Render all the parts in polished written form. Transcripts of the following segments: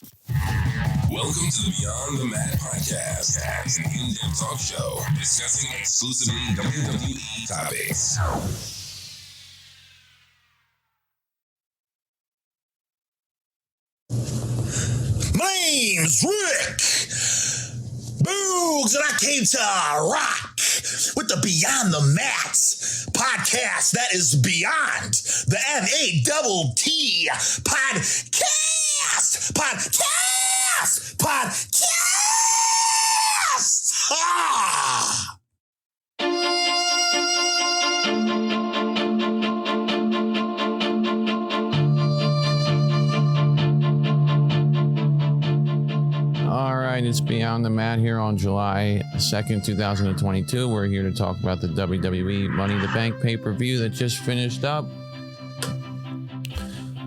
Welcome to the Beyond the Mat podcast, an in-depth talk show discussing exclusively WWE topics. My name's Rick Boogs, and I came to rock with the Beyond the Mats podcast that is beyond the MATT podcast. Ah! All right, it's Beyond the Mat here on July 2nd, 2022. We're here to talk about the WWE Money in the Bank pay-per-view that just finished up.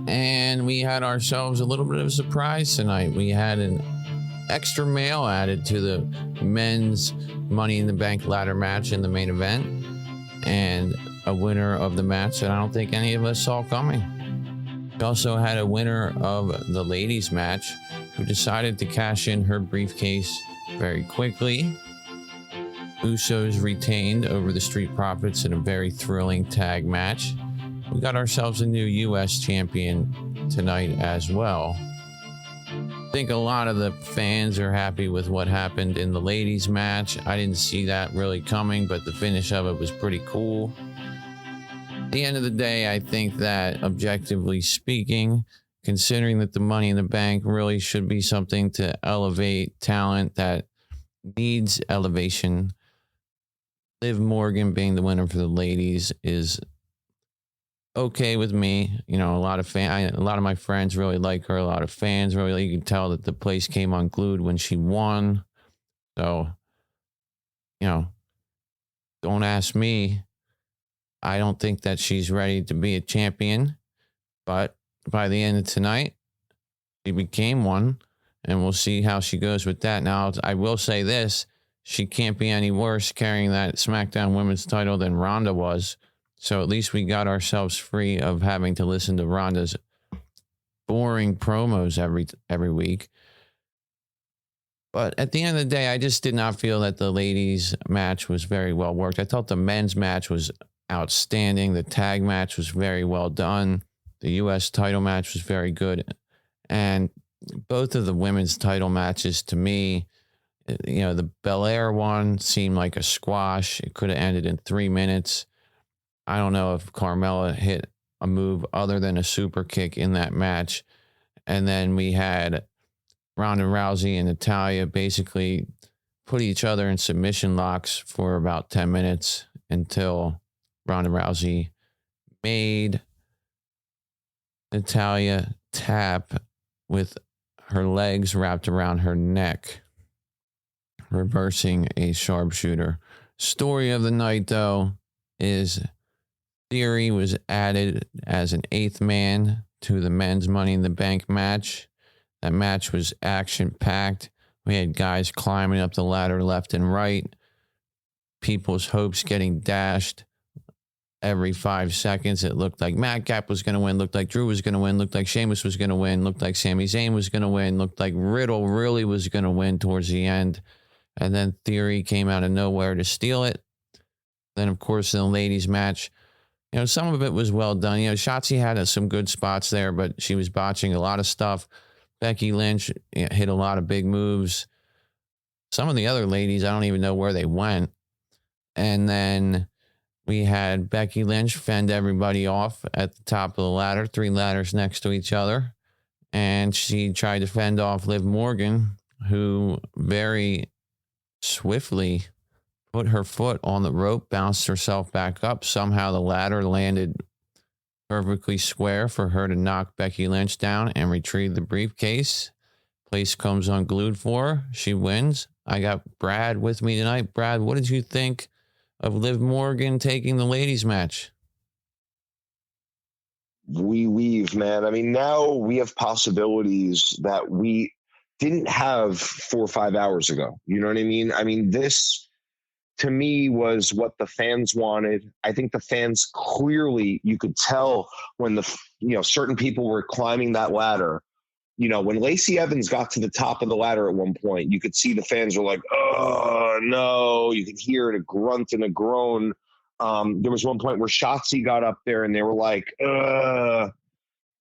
And we had ourselves a little bit of a surprise tonight. We had an extra male added to the men's Money in the Bank ladder match in the main event, and a winner of the match that I don't think any of us saw coming. We also had a winner of the ladies match who decided to cash in her briefcase very quickly. Usos retained over the Street Profits in a very thrilling tag match. We got ourselves a new U.S. champion tonight as well. I think a lot of the fans are happy with what happened in the ladies match. I didn't see that really coming, but the finish of it was pretty cool. At the end of the day, I think that objectively speaking, considering that the Money in the Bank really should be something to elevate talent that needs elevation, Liv Morgan being the winner for the ladies is okay with me. You know, a lot of my friends really like her. A lot of fans really, you can tell that the place came unglued when she won. So, you know, don't ask me. I don't think that she's ready to be a champion, but by the end of tonight, she became one, and we'll see how she goes with that. Now, I will say this, she can't be any worse carrying that SmackDown Women's title than Ronda was. So at least we got ourselves free of having to listen to Ronda's boring promos every week. But at the end of the day, I just did not feel that the ladies' match was very well worked. I thought the men's match was outstanding. The tag match was very well done. The U.S. title match was very good. And both of the women's title matches, to me, you know, the Belair one seemed like a squash. It could have ended in 3 minutes. I don't know if Carmella hit a move other than a super kick in that match. And then we had Ronda Rousey and Natalya basically put each other in submission locks for about 10 minutes until Ronda Rousey made Natalya tap with her legs wrapped around her neck, reversing a sharpshooter. Story of the night, though, is Theory was added as an 8th man to the men's Money in the Bank match. That match was action-packed. We had guys climbing up the ladder left and right, people's hopes getting dashed every 5 seconds. It looked like Matt Gap was going to win, looked like Drew was going to win, looked like Sheamus was going to win, looked like Sami Zayn was going to win, looked like Riddle really was going to win towards the end. And then Theory came out of nowhere to steal it. Then, of course, in the ladies' match, you know, some of it was well done. You know, Shotzi had some good spots there, but she was botching a lot of stuff. Becky Lynch hit a lot of big moves. Some of the other ladies, I don't even know where they went. And then we had Becky Lynch fend everybody off at the top of the ladder, 3 ladders next to each other. And she tried to fend off Liv Morgan, who very swiftly put her foot on the rope, bounced herself back up. Somehow the ladder landed perfectly square for her to knock Becky Lynch down and retrieve the briefcase. Place comes unglued for her. She wins. I got Brad with me tonight. Brad, what did you think of Liv Morgan taking the ladies match? We weave, man. I mean, now we have possibilities that we didn't have 4 or 5 hours ago. You know what I mean? I mean, this to me was what the fans wanted. I think the fans clearly, you could tell when certain people were climbing that ladder when Lacey Evans got to the top of the ladder at one point, you could see the fans were like, oh, no. You could hear it, a grunt and a groan. There was one point where Shotzi got up there and they were like,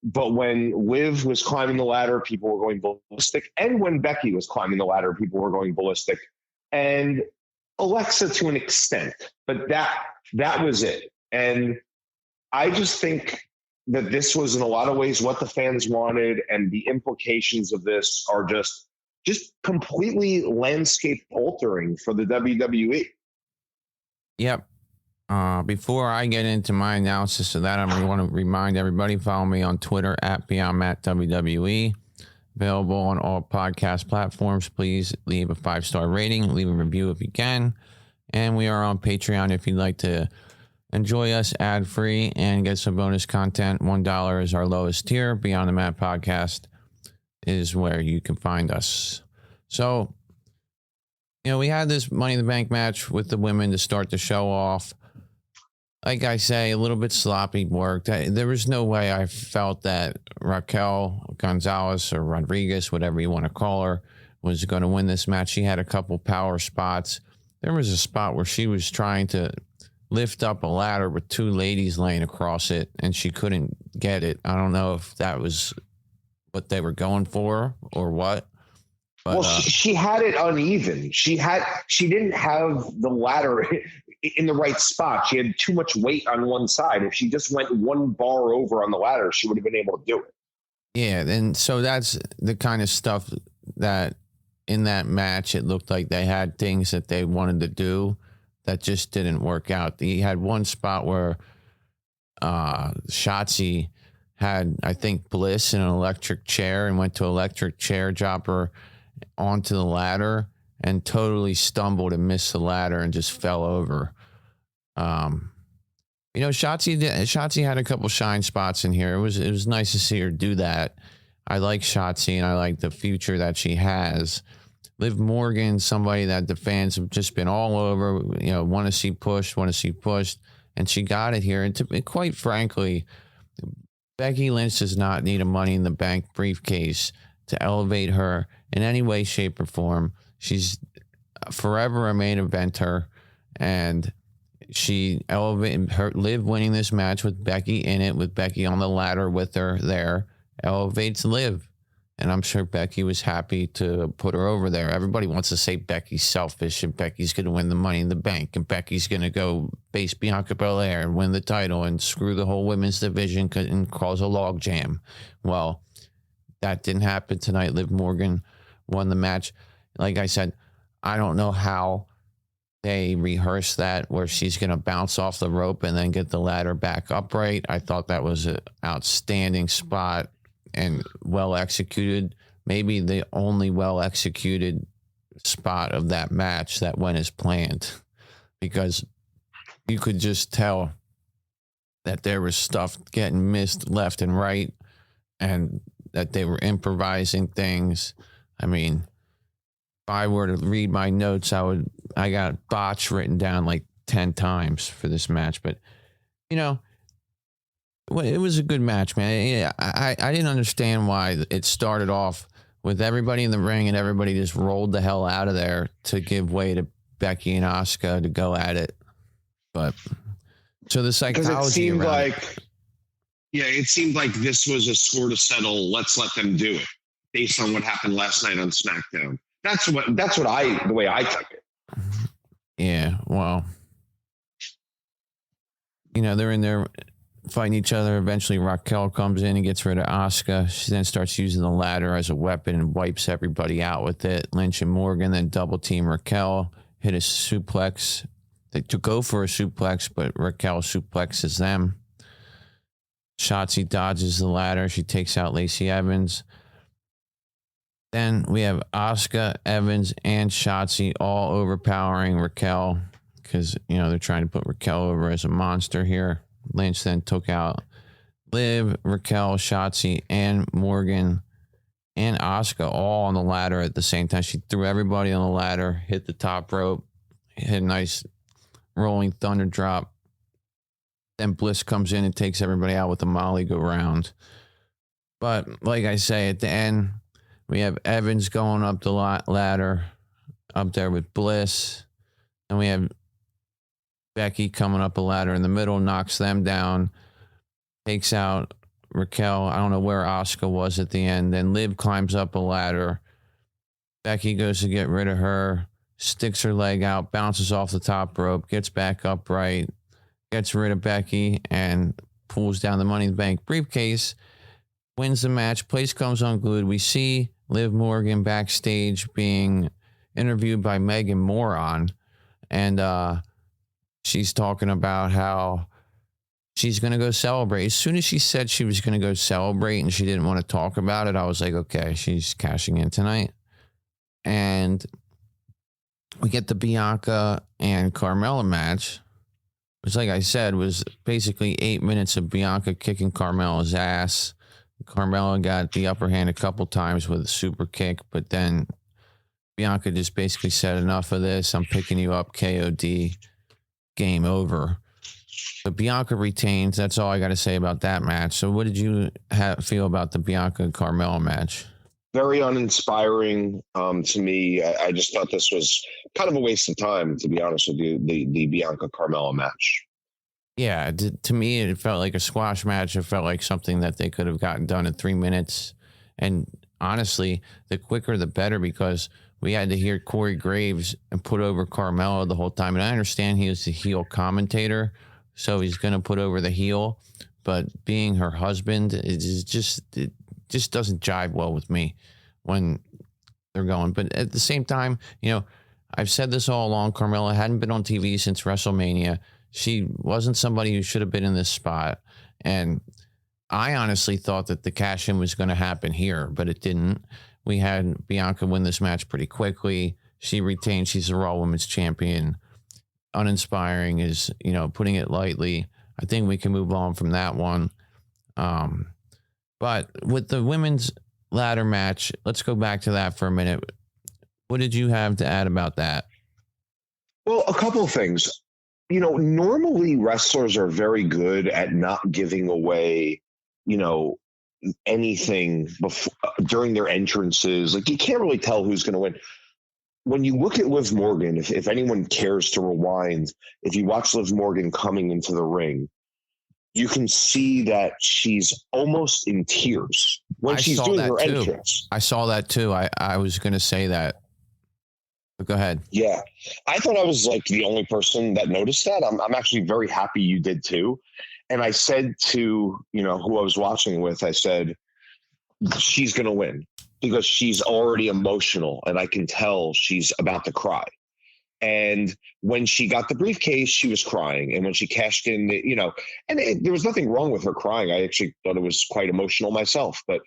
But when Liv was climbing the ladder, people were going ballistic. And when Becky was climbing the ladder, people were going ballistic. And Alexa to an extent, but that was it. And I just think that this was in a lot of ways what the fans wanted, and the implications of this are just completely landscape altering for the WWE. Yep. Before I get into my analysis of that, I want to remind everybody, follow me on Twitter at BeyondMattWWE. Available on all podcast platforms. Please leave a 5-star rating, leave a review if you can. And we are on Patreon if you'd like to enjoy us ad-free and get some bonus content. $1 is our lowest tier. Beyond the Mat Podcast is where you can find us. So, we had this Money in the Bank match with the women to start the show off. Like I say, a little bit sloppy work. There was no way I felt that Raquel Gonzalez or Rodriguez, whatever you want to call her, was going to win this match. She had a couple power spots. There was a spot where she was trying to lift up a ladder with two ladies laying across it, and she couldn't get it. I don't know if that was what they were going for or what. But, she had it uneven. She didn't have the ladder in the right spot. She had too much weight on one side. If she just went one bar over on the ladder, she would have been able to do it. Yeah, and so that's the kind of stuff that in that match, it looked like they had things that they wanted to do that just didn't work out. He had one spot where Shotzi had, I think, Bliss in an electric chair and went to electric chair dropper onto the ladder and totally stumbled and missed the ladder and just fell over. Shotzi had a couple shine spots in here. It was nice to see her do that. I like Shotzi and I like the future that she has. Liv Morgan, somebody that the fans have just been all over, want to see pushed, and she got it here. And quite frankly, Becky Lynch does not need a Money in the Bank briefcase to elevate her in any way, shape, or form. She's forever a main eventer, and she elevated her. Liv winning this match with Becky in it, with Becky on the ladder with her there, elevates Liv. And I'm sure Becky was happy to put her over there. Everybody wants to say Becky's selfish and Becky's going to win the Money in the Bank and Becky's going to go face Bianca Belair and win the title and screw the whole women's division and cause a logjam. Well, that didn't happen tonight. Liv Morgan won the match. Like I said, I don't know how they rehearsed that where she's going to bounce off the rope and then get the ladder back upright. I thought that was an outstanding spot and well executed. Maybe the only well executed spot of that match that went as planned, because you could just tell that there was stuff getting missed left and right and that they were improvising things. I mean, if I were to read my notes, I got botch written down like 10 times for this match, but it was a good match, man. I didn't understand why it started off with everybody in the ring and everybody just rolled the hell out of there to give way to Becky and Asuka to go at it. But so the psychology, because it seemed like this was a score to settle. Let's let them do it based on what happened last night on SmackDown. That's the way I took it. Yeah, well, they're in there fighting each other. Eventually Raquel comes in and gets rid of Asuka. She then starts using the ladder as a weapon and wipes everybody out with it. Lynch and Morgan then double team Raquel, hit a suplex. They go for a suplex, but Raquel suplexes them. Shotzi dodges the ladder. She takes out Lacey Evans. Then we have Asuka, Evans, and Shotzi all overpowering Raquel because, they're trying to put Raquel over as a monster here. Lynch then took out Liv, Raquel, Shotzi, and Morgan and Asuka all on the ladder at the same time. She threw everybody on the ladder, hit the top rope, hit a nice rolling thunder drop. Then Bliss comes in and takes everybody out with a Molly go round. But like I say, at the end, we have Evans going up the ladder up there with Bliss. And we have Becky coming up a ladder in the middle, knocks them down, takes out Raquel. I don't know where Asuka was at the end. Then Liv climbs up a ladder. Becky goes to get rid of her, sticks her leg out, bounces off the top rope, gets back upright, gets rid of Becky, and pulls down the Money in the Bank briefcase, wins the match. Place comes unglued. We see Liv Morgan backstage being interviewed by Megan Moron, and she's talking about how she's going to go celebrate. As soon as she said she was going to go celebrate and she didn't want to talk about it, I was like, okay, she's cashing in tonight. And we get the Bianca and Carmella match, which, like I said, was basically 8 minutes of Bianca kicking Carmella's ass. Carmella got the upper hand a couple times with a super kick, but then Bianca just basically said, enough of this. I'm picking you up, KOD. Game over. But Bianca retains. That's all I got to say about that match. So what did you feel about the Bianca and Carmella match? Very uninspiring to me. I just thought this was kind of a waste of time, to be honest with you, the Bianca Carmella match. Yeah, to me, it felt like a squash match. It felt like something that they could have gotten done in 3 minutes. And honestly, the quicker the better, because we had to hear Corey Graves and put over Carmella the whole time. And I understand he was the heel commentator, so he's going to put over the heel. But being her husband, it just doesn't jive well with me when they're going. But at the same time, you know, I've said this all along. Carmella hadn't been on TV since WrestleMania. She wasn't somebody who should have been in this spot. And I honestly thought that the cash-in was going to happen here, but it didn't. We had Bianca win this match pretty quickly. She retained. She's the Raw Women's Champion. Uninspiring is, you know, putting it lightly. I think we can move on from that one. But with the women's ladder match, let's go back to that for a minute. What did you have to add about that? Well, a couple of things. You know, normally wrestlers are very good at not giving away, you know, anything before, during their entrances. Like, you can't really tell who's going to win. When you look at Liv Morgan, if anyone cares to rewind, if you watch Liv Morgan coming into the ring, you can see that she's almost in tears when she's doing her entrance. I saw that too. I was going to say that. But go ahead. Yeah. I thought I was like the only person that noticed that. I'm actually very happy you did too. And I said to, you know, who I was watching with, I said, she's going to win because she's already emotional and I can tell she's about to cry. And when she got the briefcase, she was crying. And when she cashed in, you know, and there was nothing wrong with her crying. I actually thought it was quite emotional myself, but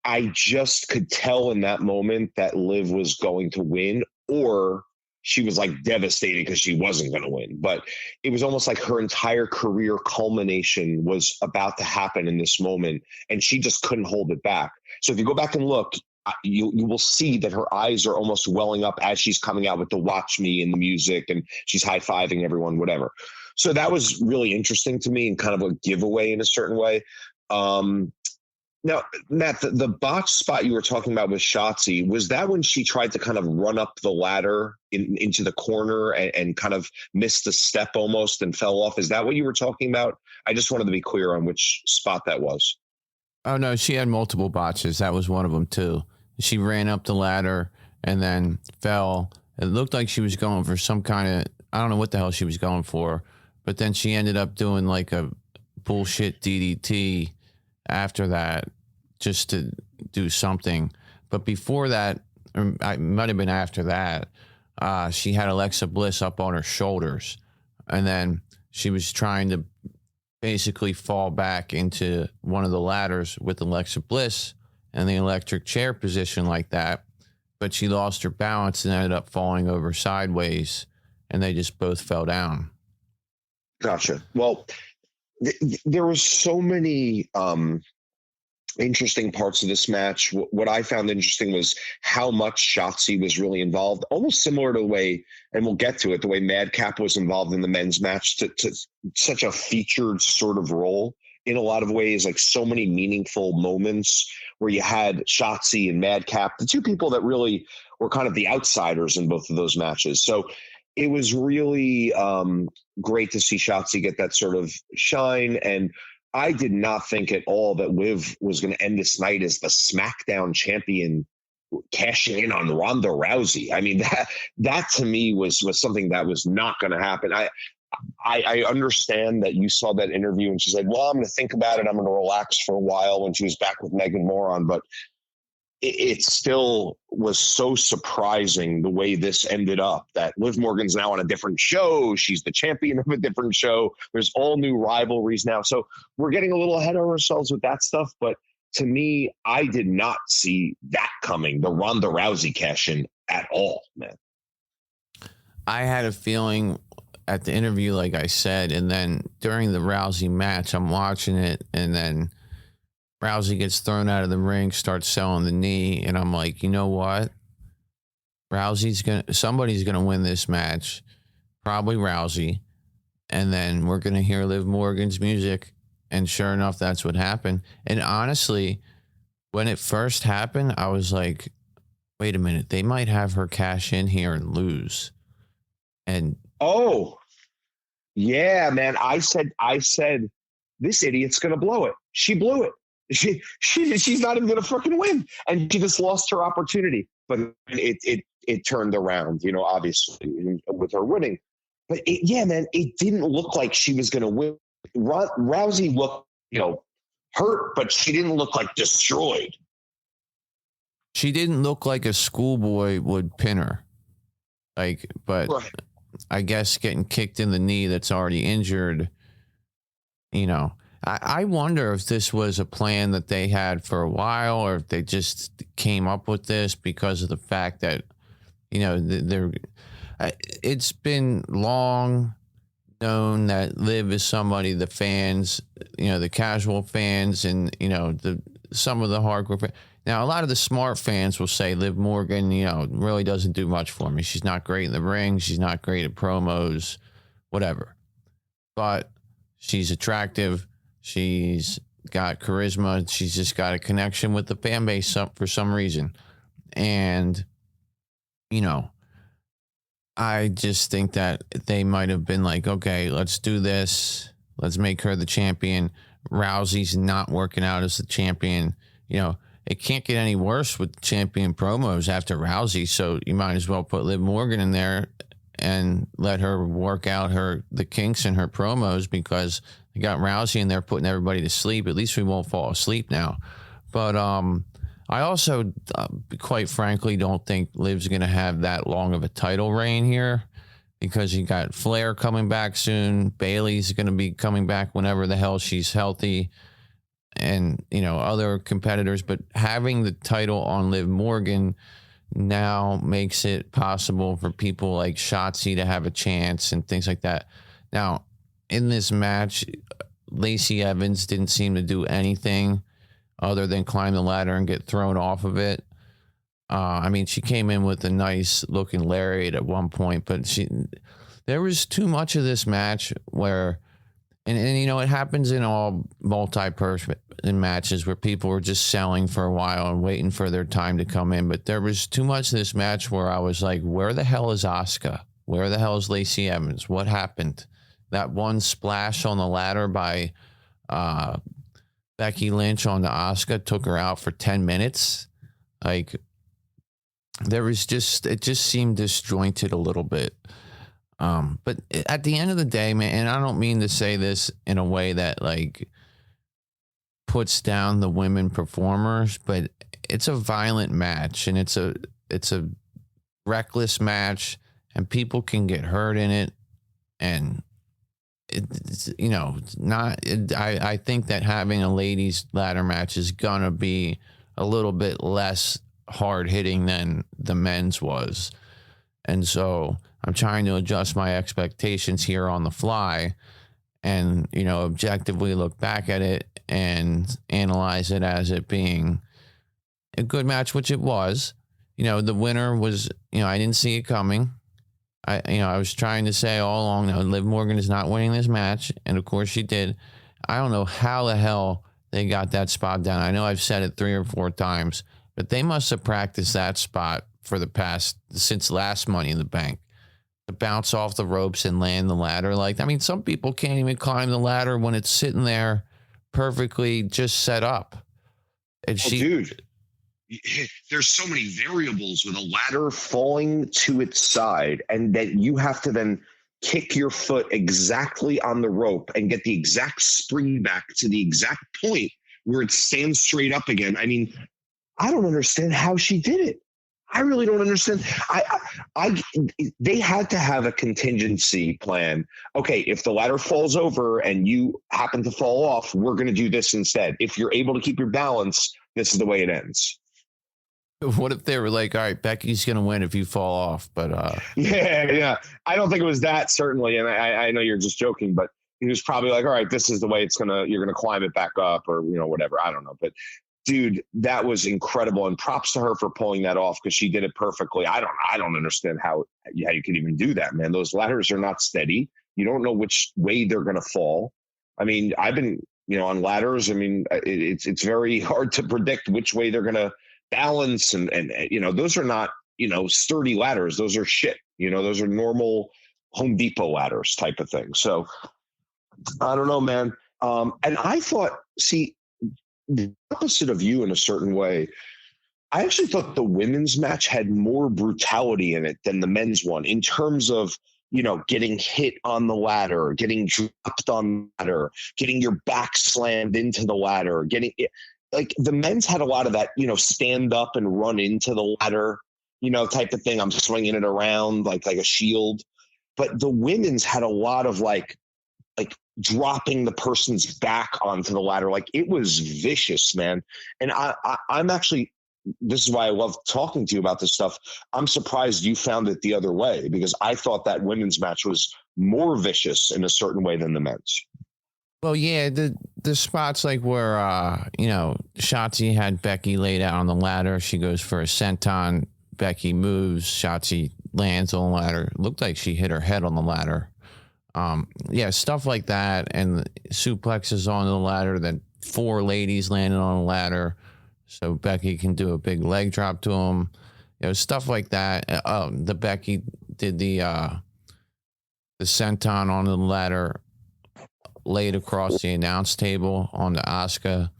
I just could tell in that moment that Liv was going to win, or she was like devastated because she wasn't going to win. But it was almost like her entire career culmination was about to happen in this moment, and she just couldn't hold it back. So if you go back and look, you will see that her eyes are almost welling up as she's coming out with the "Watch Me" and the music, and she's high-fiving everyone, whatever. So that was really interesting to me and kind of a giveaway in a certain way. Now, Matt, the botch spot you were talking about with Shotzi, was that when she tried to kind of run up the ladder into the corner and kind of missed the step almost and fell off? Is that what you were talking about? I just wanted to be clear on which spot that was. Oh, no, she had multiple botches. That was one of them, too. She ran up the ladder and then fell. It looked like she was going for some kind of, I don't know what the hell she was going for, but then she ended up doing like a bullshit DDT after that, just to do something. But before that, or it might have been after that, she had Alexa Bliss up on her shoulders, and then she was trying to basically fall back into one of the ladders with Alexa Bliss and the electric chair position like that, but she lost her balance and ended up falling over sideways, and they just both fell down. Gotcha. Well, there were so many interesting parts of this match. What I found interesting was how much Shotzi was really involved, almost similar to the way, and we'll get to it, the way Madcap was involved in the men's match to such a featured sort of role in a lot of ways, like so many meaningful moments where you had Shotzi and Madcap, the two people that really were kind of the outsiders in both of those matches. So it was really great to see Shotzi get that sort of shine. And I did not think at all that Liv was going to end this night as the SmackDown champion, cashing in on Ronda Rousey. I mean, that to me was something that was not going to happen. I understand that you saw that interview and she said, well, I'm going to think about it. I'm going to relax for a while when she was back with Megan Moran. But it still was so surprising the way this ended up, that Liv Morgan's now on a different show. She's the champion of a different show. There's all new rivalries now. So we're getting a little ahead of ourselves with that stuff. But to me, I did not see that coming, the Ronda Rousey cash-in at all, man. I had a feeling at the interview, like I said, and then during the Rousey match, I'm watching it, and then Rousey gets thrown out of the ring, starts selling the knee, and I'm like, you know what? Somebody's gonna win this match, probably Rousey, and then we're gonna hear Liv Morgan's music, and sure enough, that's what happened. And honestly, when it first happened, I was like, wait a minute, they might have her cash in here and lose. And oh, yeah, man, I said, this idiot's gonna blow it. She blew it. She's not even gonna freaking win, and she just lost her opportunity. But it turned around, obviously with her winning. But yeah, man, it didn't look like she was gonna win. Rousey looked, hurt, but she didn't look like destroyed. She didn't look like a schoolboy would pin her. But right. I guess getting kicked in the knee that's already injured, I wonder if this was a plan that they had for a while, or if they just came up with this because of the fact that, it's been long known that Liv is somebody the fans, the casual fans and, some of the hardcore fans. Now, a lot of the smart fans will say Liv Morgan, really doesn't do much for me. She's not great in the ring. She's not great at promos, whatever. But she's attractive. She's got charisma. She's just got a connection with the fan base for some reason. And, I just think that they might have been like, okay, let's do this. Let's make her the champion. Rousey's not working out as the champion. It can't get any worse with champion promos after Rousey. So you might as well put Liv Morgan in there and let her work out the kinks in her promos, because you got Rousey in there putting everybody to sleep. At least we won't fall asleep now. But I also, quite frankly, don't think Liv's going to have that long of a title reign here, because you got Flair coming back soon. Bayley's going to be coming back whenever the hell she's healthy, and, other competitors. But having the title on Liv Morgan now makes it possible for people like Shotzi to have a chance and things like that. Now, in this match, Lacey Evans didn't seem to do anything other than climb the ladder and get thrown off of it. She came in with a nice looking lariat at one point, but there was too much of this match where, and it happens in all multi-person matches where people were just selling for a while and waiting for their time to come in. But there was too much of this match where I was like, where the hell is Asuka? Where the hell is Lacey Evans? What happened? That one splash on the ladder by Becky Lynch on the Asuka took her out for 10 minutes. Like, it just seemed disjointed a little bit. But at the end of the day, man, and I don't mean to say this in a way that like puts down the women performers, but it's a violent match, and it's a reckless match, and people can get hurt in it. And it's, I think that having a ladies ladder match is going to be a little bit less hard hitting than the men's was. And so I'm trying to adjust my expectations here on the fly and, objectively look back at it and analyze it as it being a good match, which it was. The winner was, I didn't see it coming. I was trying to say all along, no, Liv Morgan is not winning this match. And of course she did. I don't know how the hell they got that spot down. I know I've said it 3 or 4 times, but they must have practiced that spot for since last Money in the Bank, to bounce off the ropes and land the ladder. Like, I mean, some people can't even climb the ladder when it's sitting there perfectly just set up. And Dude, there's so many variables with a ladder falling to its side, and that you have to then kick your foot exactly on the rope and get the exact spring back to the exact point where it stands straight up again. I mean, I don't understand how she did it. I really don't understand. They had to have a contingency plan. Okay, if the ladder falls over and you happen to fall off, we're going to do this instead. If you're able to keep your balance, this is the way it ends. What if they were like, all right, Becky's going to win if you fall off? But yeah. I don't think it was that, certainly. And I know you're just joking, but he was probably like, all right, this is the way you're going to climb it back up, or, whatever. I don't know. But dude, that was incredible. And props to her for pulling that off, because she did it perfectly. I don't understand how you could even do that, man. Those ladders are not steady. You don't know which way they're going to fall. I mean, I've been, on ladders. I mean, it's very hard to predict which way they're going to balance. And those are not, sturdy ladders. Those are shit. Those are normal Home Depot ladders type of thing. So I don't know, man. And I thought, the opposite of you in a certain way, I actually thought the women's match had more brutality in it than the men's one, in terms of, getting hit on the ladder, getting dropped on the ladder, getting your back slammed into the ladder, like the men's had a lot of that, stand up and run into the ladder, type of thing. I'm swinging it around like a shield. But the women's had a lot of like dropping the person's back onto the ladder. Like, it was vicious, man. And I'm actually, this is why I love talking to you about this stuff. I'm surprised you found it the other way, because I thought that women's match was more vicious in a certain way than the men's. Well, yeah, the spots like where, Shotzi had Becky laid out on the ladder. She goes for a senton. Becky moves. Shotzi lands on the ladder. Looked like she hit her head on the ladder. Stuff like that. And suplexes on the ladder. Then 4 ladies landed on the ladder, so Becky can do a big leg drop to them. Stuff like that. The Becky did the senton on the ladder, laid across the announce table on the Asuka.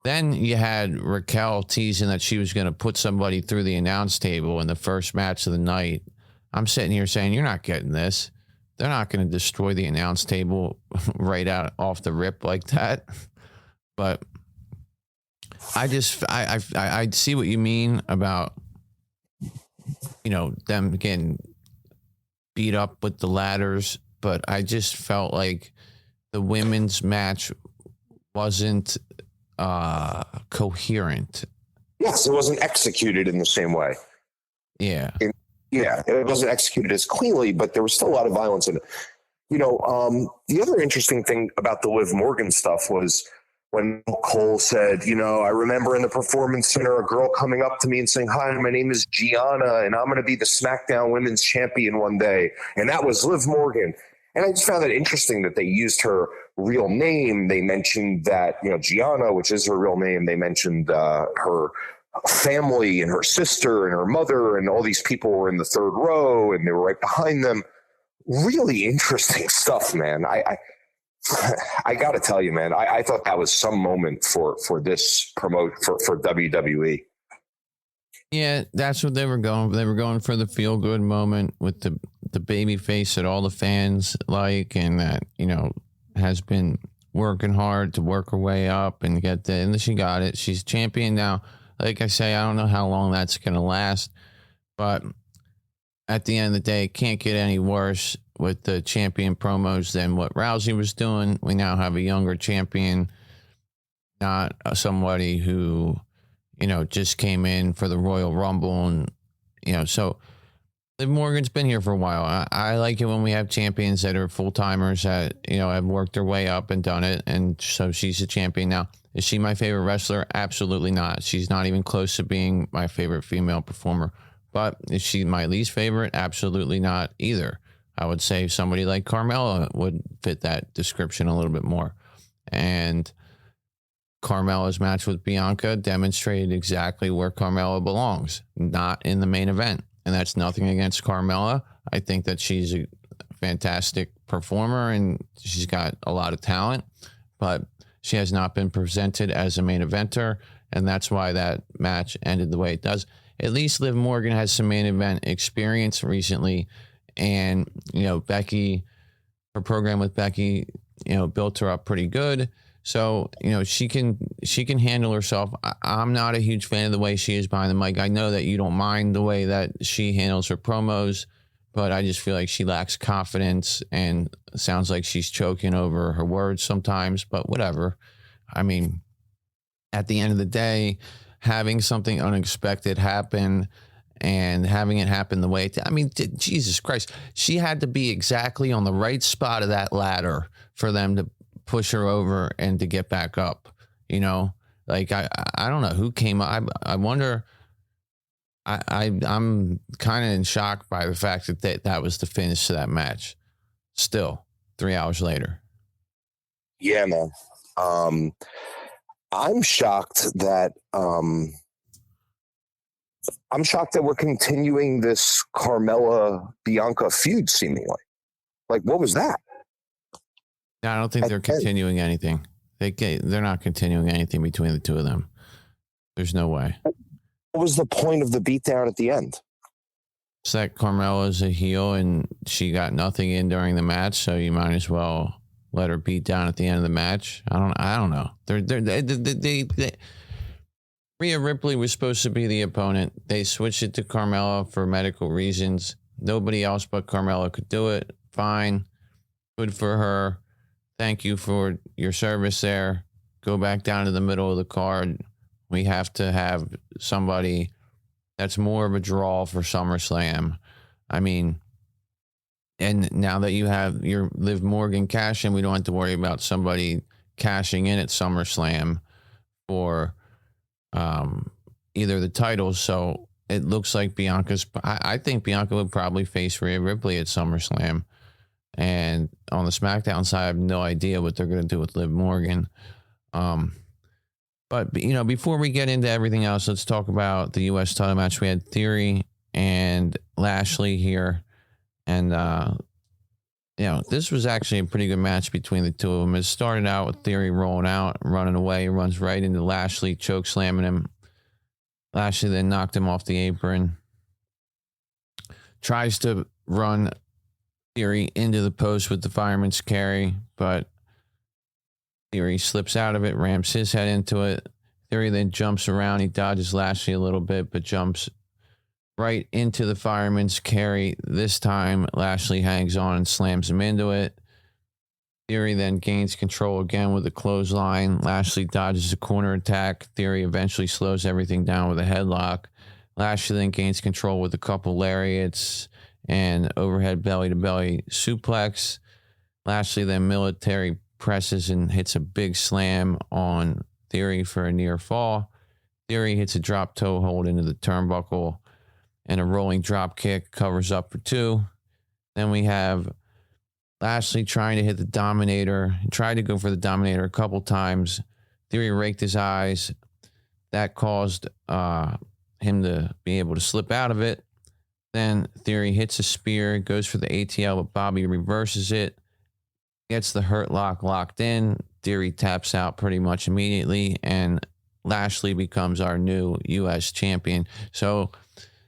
Then you had Raquel teasing that she was going to put somebody through the announce table in the first match of the night. I'm sitting here saying, you're not getting this. They're not going to destroy the announce table right out off the rip like that. But I see what you mean about, them getting beat up with the ladders. But I just felt like the women's match wasn't coherent. Yes, it wasn't executed in the same way. Yeah. It wasn't executed as cleanly, but there was still a lot of violence in it. The other interesting thing about the Liv Morgan stuff was when Cole said, I remember in the Performance Center, a girl coming up to me and saying, hi, my name is Gianna, and I'm going to be the SmackDown Women's Champion one day. And that was Liv Morgan. And I just found it interesting that they used her real name. They mentioned that, Gianna, which is her real name, they mentioned her family and her sister and her mother, and all these people were in the third row and they were right behind them. Really interesting stuff, man. I got to tell you, man, I thought that was some moment for this for WWE. Yeah, that's what they were going for. They were going for the feel good moment with the baby face that all the fans like, and that, has been working hard to work her way up and get there. And she got it. She's champion now. Like I say, I don't know how long that's going to last, but at the end of the day, it can't get any worse with the champion promos than what Rousey was doing. We now have a younger champion, not somebody who, just came in for the Royal Rumble. And, so Liv Morgan's been here for a while. I like it when we have champions that are full-timers that, have worked their way up and done it. And so she's a champion now. Is she my favorite wrestler? Absolutely not. She's not even close to being my favorite female performer. But is she my least favorite? Absolutely not either. I would say somebody like Carmella would fit that description a little bit more. And Carmella's match with Bianca demonstrated exactly where Carmella belongs, not in the main event. And that's nothing against Carmella. I think that she's a fantastic performer and she's got a lot of talent, but she has not been presented as a main eventer. And that's why that match ended the way it does. At least Liv Morgan has some main event experience recently. And, Becky, her program with Becky, built her up pretty good. So, she can handle herself. I'm not a huge fan of the way she is behind the mic. I know that you don't mind the way that she handles her promos, but I just feel like she lacks confidence and sounds like she's choking over her words sometimes, but whatever. I mean, at the end of the day, having something unexpected happen and having it happen the way Jesus Christ, she had to be exactly on the right spot of that ladder for them to push her over and to get back up. Like I don't know who came up. I wonder. I'm kind of in shock by the fact that was the finish to that match. Still, 3 hours later. Yeah, man. I'm shocked that we're continuing this Carmella Bianca feud seemingly. Like, what was that? No, I don't think they're continuing anything. They're not continuing anything between the two of them. There's no way. What was the point of the beatdown at the end? It's that Carmella's a heel and she got nothing in during the match, so you might as well let her beat down at the end of the match. I don't know. Rhea Ripley was supposed to be the opponent. They switched it to Carmella for medical reasons. Nobody else but Carmella could do it. Fine. Good for her. Thank you for your service there. Go back down to the middle of the card. We have to have somebody that's more of a draw for SummerSlam. I mean, and now that you have your Liv Morgan cash in, we don't have to worry about somebody cashing in at SummerSlam for either the titles. So it looks like I think Bianca would probably face Rhea Ripley at SummerSlam. And on the SmackDown side, I have no idea what they're going to do with Liv Morgan. But, before we get into everything else, let's talk about the U.S. title match. We had Theory and Lashley here. And, this was actually a pretty good match between the two of them. It started out with Theory rolling out, running away. He runs right into Lashley, choke slamming him. Lashley then knocked him off the apron. Tries to run Theory into the post with the fireman's carry, but Theory slips out of it, rams his head into it. Theory then jumps around. He dodges Lashley a little bit, but jumps right into the fireman's carry. This time, Lashley hangs on and slams him into it. Theory then gains control again with a clothesline. Lashley dodges a corner attack. Theory eventually slows everything down with a headlock. Lashley then gains control with a couple lariats and overhead belly-to-belly suplex. Lashley then military presses and hits a big slam on Theory for a near fall. Theory hits a drop toe hold into the turnbuckle and a rolling drop kick, covers up for 2. Then we have Lashley trying to hit the Dominator. He tried to go for the Dominator a couple times. Theory raked his eyes. That caused him to be able to slip out of it. Then Theory hits a spear, goes for the ATL, but Bobby reverses it. Gets the Hurt Lock locked in. Theory taps out pretty much immediately, and Lashley becomes our new U.S. champion. So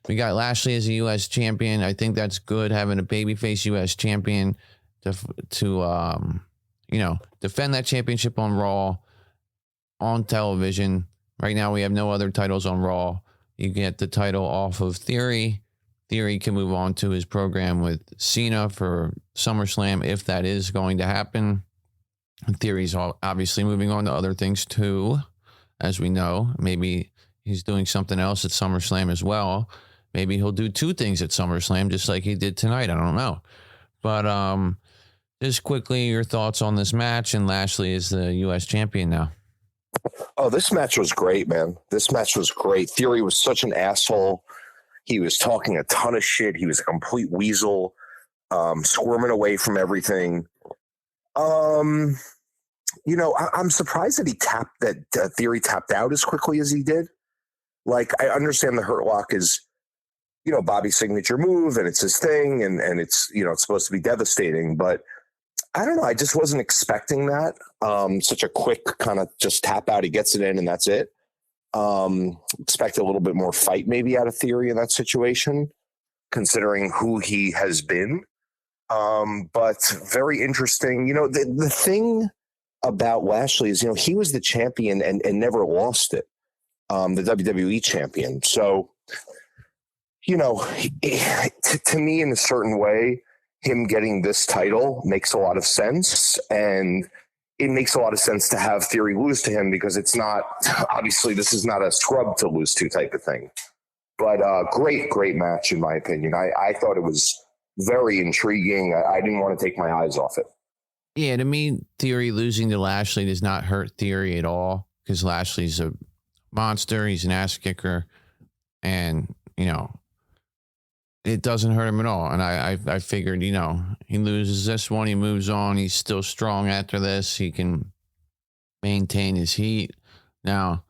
we got Lashley as a U.S. champion. I think that's good, having a babyface U.S. champion to defend that championship on Raw, on television. Right now we have no other titles on Raw. You get the title off of Theory. Theory can move on to his program with Cena for SummerSlam if that is going to happen. Theory's obviously moving on to other things too, as we know. Maybe he's doing something else at SummerSlam as well. Maybe he'll do 2 things at SummerSlam just like he did tonight. I don't know. But just quickly, your thoughts on this match, and Lashley is the U.S. champion now. Oh, this match was great, man. This match was great. Theory was such an asshole. He was talking a ton of shit. He was a complete weasel, squirming away from everything. I'm surprised that Theory tapped out as quickly as he did. Like, I understand the Hurt Lock is, Bobby's signature move and it's his thing and it's, it's supposed to be devastating, but I don't know. I just wasn't expecting that. Such a quick kind of just tap out. He gets it in and that's it. Expect a little bit more fight maybe out of Theory in that situation, considering who he has been. But very interesting. The thing about Lashley is, he was the champion and never lost it. The WWE champion. So, to me, in a certain way, him getting this title makes a lot of sense. And it makes a lot of sense to have Theory lose to him because it's not, obviously, this is not a scrub to lose to type of thing. But great match, in my opinion. I thought it was very intriguing. I didn't want to take my eyes off it. Yeah, to me, Theory losing to Lashley does not hurt Theory at all because Lashley's a monster. He's an ass kicker. And, it doesn't hurt him at all. And I figured, he loses this one, he moves on. He's still strong after this. He can maintain his heat. Now,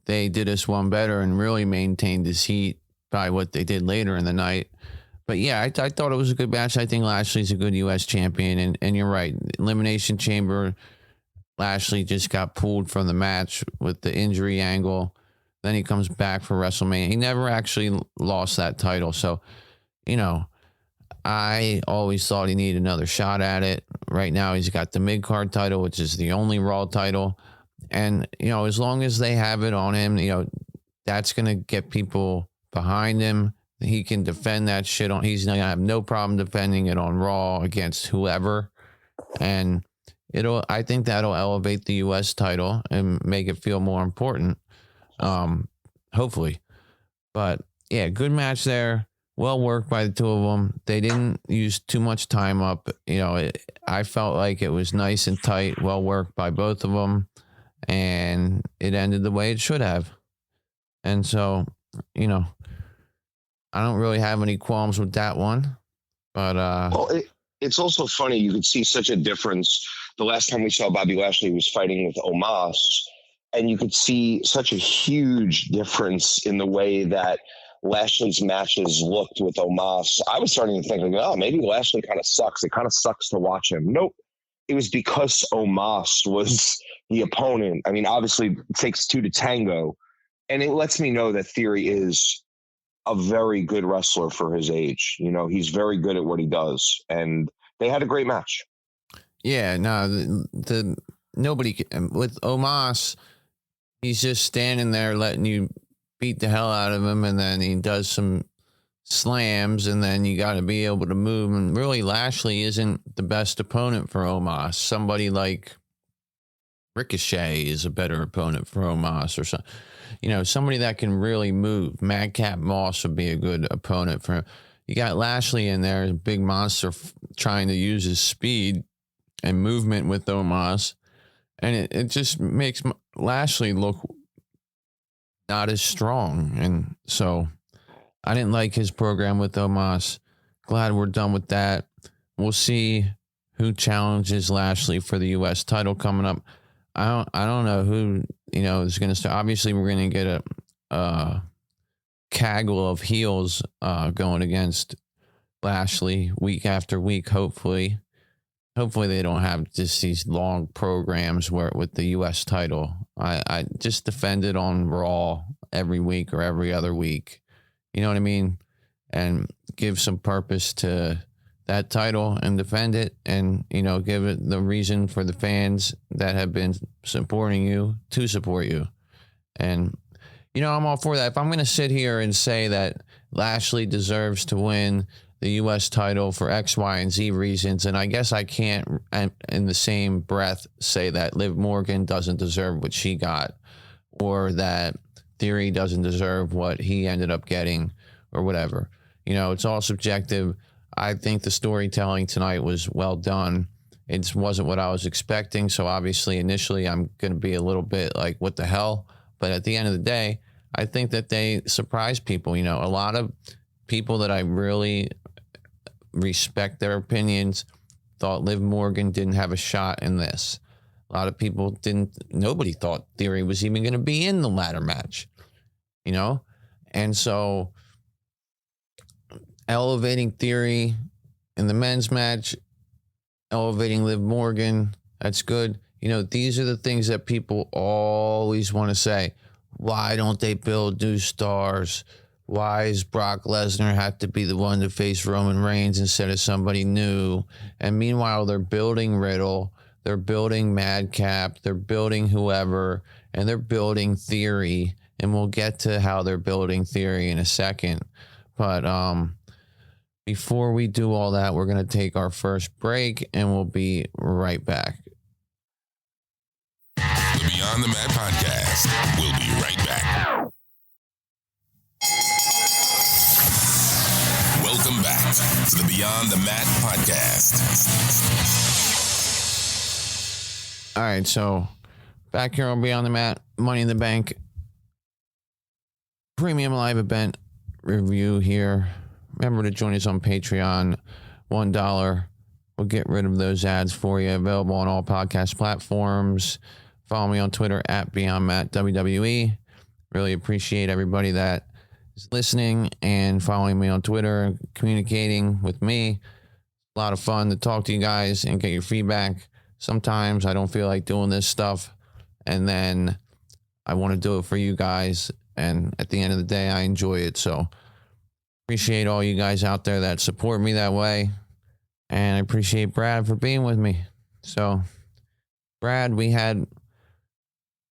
they did this one better and really maintained his heat by what they did later in the night. But yeah, I thought it was a good match. I think Lashley's a good U.S. champion. And you're right. Elimination Chamber, Lashley just got pulled from the match with the injury angle. Then he comes back for WrestleMania. He never actually lost that title. So, I always thought he needed another shot at it. Right now, he's got the mid-card title, which is the only Raw title. And, as long as they have it on him, that's going to get people behind him. He can defend that shit on. He's going to have no problem defending it on Raw against whoever. And I think that'll elevate the U.S. title and make it feel more important. Hopefully. But yeah, good match there. Well worked by the two of them. They didn't use too much time up. I felt like it was nice and tight. Well worked by both of them. And it ended the way it should have. And so, I don't really have any qualms with that one. But well, it's also funny. You could see such a difference. The last time we saw Bobby Lashley was fighting with Omos, and you could see such a huge difference in the way that Lashley's matches looked with Omos. I was starting to think, maybe Lashley kind of sucks. It kind of sucks to watch him. Nope. It was because Omos was the opponent. I mean, obviously it takes two to tango, and it lets me know that Theory is a very good wrestler for his age. He's very good at what he does, and they had a great match. Yeah, no, nobody with Omos, he's just standing there letting you beat the hell out of him, and then he does some slams, and then you got to be able to move. And really, Lashley isn't the best opponent for Omos. Somebody like Ricochet is a better opponent for Omos, or something. Somebody that can really move. Madcap Moss would be a good opponent for him. You got Lashley in there, a big monster trying to use his speed and movement with Omos, and it just makes Lashley look not as strong. And so I didn't like his program with Omos. Glad we're done with that. We'll see who challenges Lashley for the U.S. title coming up. I don't know who is going to start. Obviously, we're going to get a gaggle of heels going against Lashley week after week. Hopefully they don't have just these long programs with the U.S. title. I just defend it on Raw every week or every other week. You know what I mean? And give some purpose to that title and defend it, and, give it the reason for the fans that have been supporting you to support you. And, I'm all for that. If I'm going to sit here and say that Lashley deserves to win the U.S. title for X, Y, and Z reasons, and I guess I can't in the same breath say that Liv Morgan doesn't deserve what she got, or that Theory doesn't deserve what he ended up getting, or whatever. It's all subjective. I think the storytelling tonight was well done. It wasn't what I was expecting, so obviously initially I'm going to be a little bit like, what the hell? But at the end of the day, I think that they surprised people. A lot of people that I really respect their opinions thought Liv Morgan didn't have a shot in this. A lot of people nobody thought Theory was even going to be in the ladder match, you know? And so elevating Theory in the men's match, elevating Liv Morgan, that's good. You know, these are the things that people always want to say. Why don't they build new stars? Why does Brock Lesnar have to be the one to face Roman Reigns instead of somebody new? And meanwhile, they're building Riddle, they're building Madcap, they're building whoever, and they're building Theory. And we'll get to how they're building Theory in a second. But before we do all that, we're going to take our first break, and we'll be right back. The Beyond the Mat Podcast. We'll be right back. Welcome back to the Beyond the Mat Podcast. All right, so back here on Beyond the Mat, Money in the Bank, premium live event review here. Remember to join us on Patreon, $1. We'll get rid of those ads for you. Available on all podcast platforms. Follow me on Twitter at BeyondMattWWE. Really appreciate everybody that is listening and following me on Twitter and communicating with me. A lot of fun to talk to you guys and get your feedback. Sometimes I don't feel like doing this stuff, and then I want to do it for you guys. And at the end of the day, I enjoy it. So appreciate all you guys out there that support me that way. And I appreciate Brad for being with me. So, Brad, we had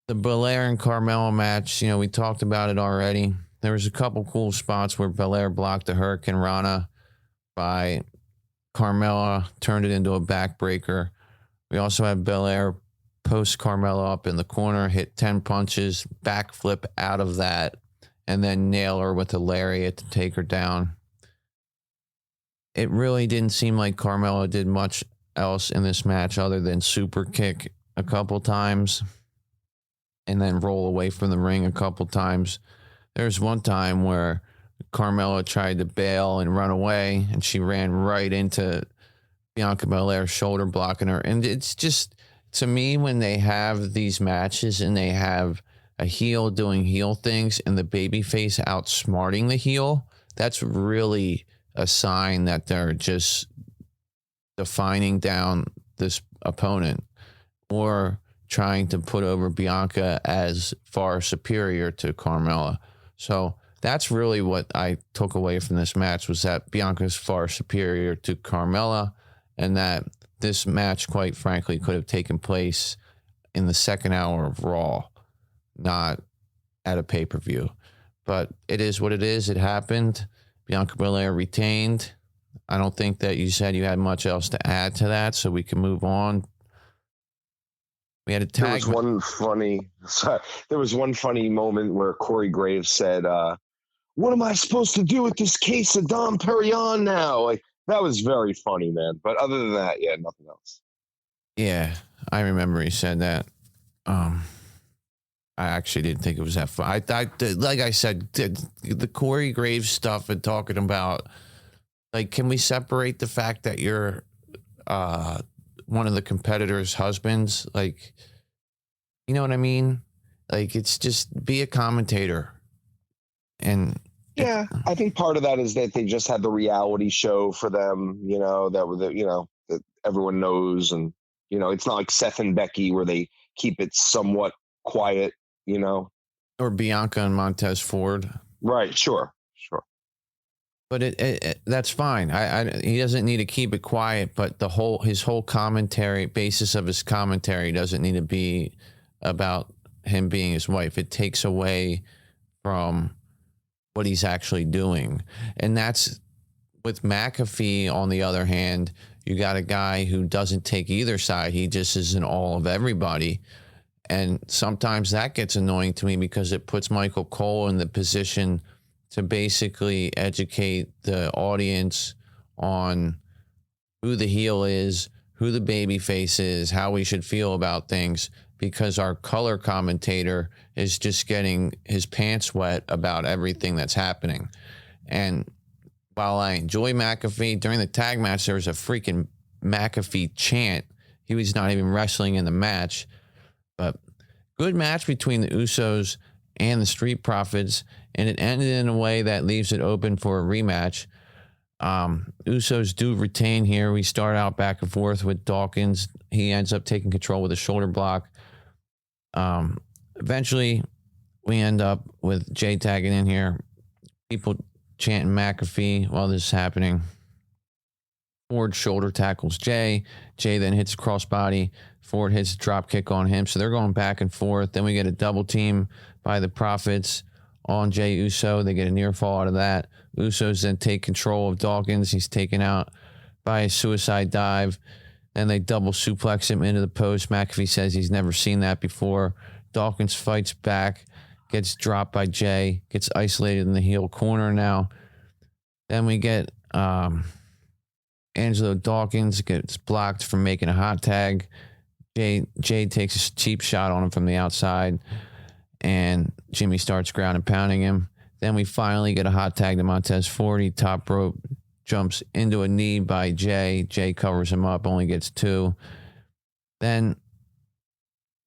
the Belair and Carmella match. You know, we talked about it already. There was a couple cool spots where Belair blocked the Hurricane Rana by Carmella, turned it into a backbreaker. We also had Belair post Carmella up in the corner, hit 10 punches, backflip out of that, and then nail her with a lariat to take her down. It really didn't seem like Carmella did much else in this match other than super kick a couple times and then roll away from the ring a couple times. There's one time where Carmella tried to bail and run away, and she ran right into Bianca Belair, shoulder blocking her. And it's just, to me, when they have these matches and they have a heel doing heel things and the babyface outsmarting the heel, that's really a sign that they're just defining down this opponent or trying to put over Bianca as far superior to Carmella. So that's really what I took away from this match, was that Bianca's far superior to Carmella, and that this match, quite frankly, could have taken place in the second hour of Raw, not at a pay-per-view. But it is what it is. It happened. Bianca Belair retained. I don't think that you said you had much else to add to that, so we can move on. We had a tag. There was one funny moment where Corey Graves said, what am I supposed to do with this case of Dom Perignon now? Like, that was very funny, man. But other than that, yeah, nothing else. Yeah, I remember he said that. I actually didn't think it was that fun. Like I said, the Corey Graves stuff and talking about, like, can we separate the fact that you're one of the competitors' husbands? Like, you know what I mean? Like, it's just be a commentator. And yeah, I think part of that is that they just had the reality show for them, you know, that everyone knows. And, you know, it's not like Seth and Becky where they keep it somewhat quiet, you know. Or Bianca and Montez Ford. Right, sure. But that's fine. He doesn't need to keep it quiet, but his whole commentary, basis of his commentary doesn't need to be about him being his wife. It takes away from what he's actually doing. And that's with McAfee. On the other hand, you got a guy who doesn't take either side. He just is in all of everybody. And sometimes that gets annoying to me because it puts Michael Cole in the position to basically educate the audience on who the heel is, who the baby face is, how we should feel about things, because our color commentator is just getting his pants wet about everything that's happening. And while I enjoy McAfee, during the tag match, there was a freaking McAfee chant. he was not even wrestling in the match. But good match between the Usos and the Street Profits, and it ended in a way that leaves it open for a rematch. Usos do retain here. We start out back and forth with Dawkins. He ends up taking control with a shoulder block. Eventually, we end up with Jay tagging in here. People chanting McAfee while this is happening. Ford shoulder tackles Jay. Jay then hits a crossbody. Ford hits a drop kick on him. So they're going back and forth. Then we get a double team by the Profits on Jay Uso. They get a near fall out of that. Usos then take control of Dawkins. He's taken out by a suicide dive. Then they double suplex him into the post. McAfee says he's never seen that before. Dawkins fights back, gets dropped by Jay, gets isolated in the heel corner now. Then we get Angelo Dawkins gets blocked from making a hot tag. Jay takes a cheap shot on him from the outside, and Jimmy starts ground and pounding him. Then we finally get a hot tag to Montez Ford. He top rope jumps into a knee by Jay. Jay covers him up, only gets 2. Then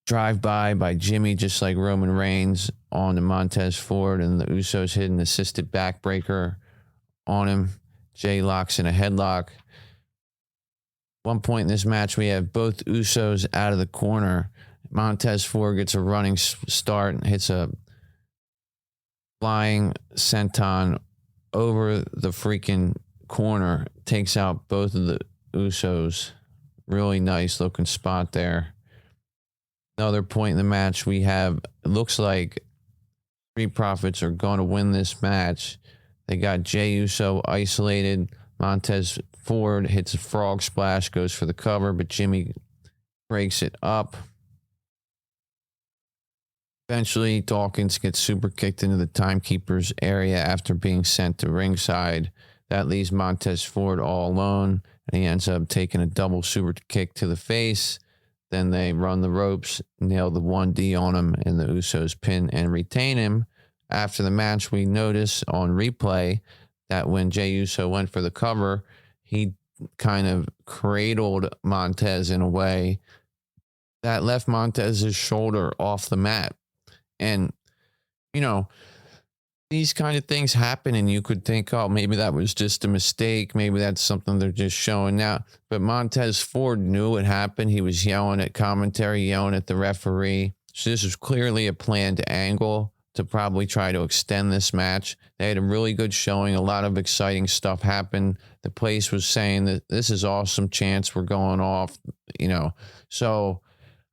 drive by Jimmy, just like Roman Reigns, on to Montez Ford, and the Usos hit an assisted backbreaker on him. Jay locks in a headlock. One point in this match, we have both Usos out of the corner. Montez Ford gets a running start and hits a flying senton over the freaking corner, takes out both of the Usos. Really nice looking spot there. Another point in the match, we have, it looks like Street Profits are going to win this match. They got Jay Uso isolated. Montez Ford hits a frog splash, goes for the cover, but Jimmy breaks it up. Eventually, Dawkins gets super kicked into the timekeeper's area after being sent to ringside. That leaves Montez Ford all alone, and he ends up taking a double super kick to the face. Then they run the ropes, nail the 1D on him, and the Usos pin and retain him. After the match, we notice on replay that when Jay Uso went for the cover, he kind of cradled Montez in a way that left Montez's shoulder off the mat. And, you know, these kind of things happen, and you could think, oh, maybe that was just a mistake. Maybe that's something they're just showing now. But Montez Ford knew it happened. He was yelling at commentary, yelling at the referee. So this was clearly a planned angle to probably try to extend this match. They had a really good showing. A lot of exciting stuff happened. The place was saying that this is awesome chance we're going off, you know. So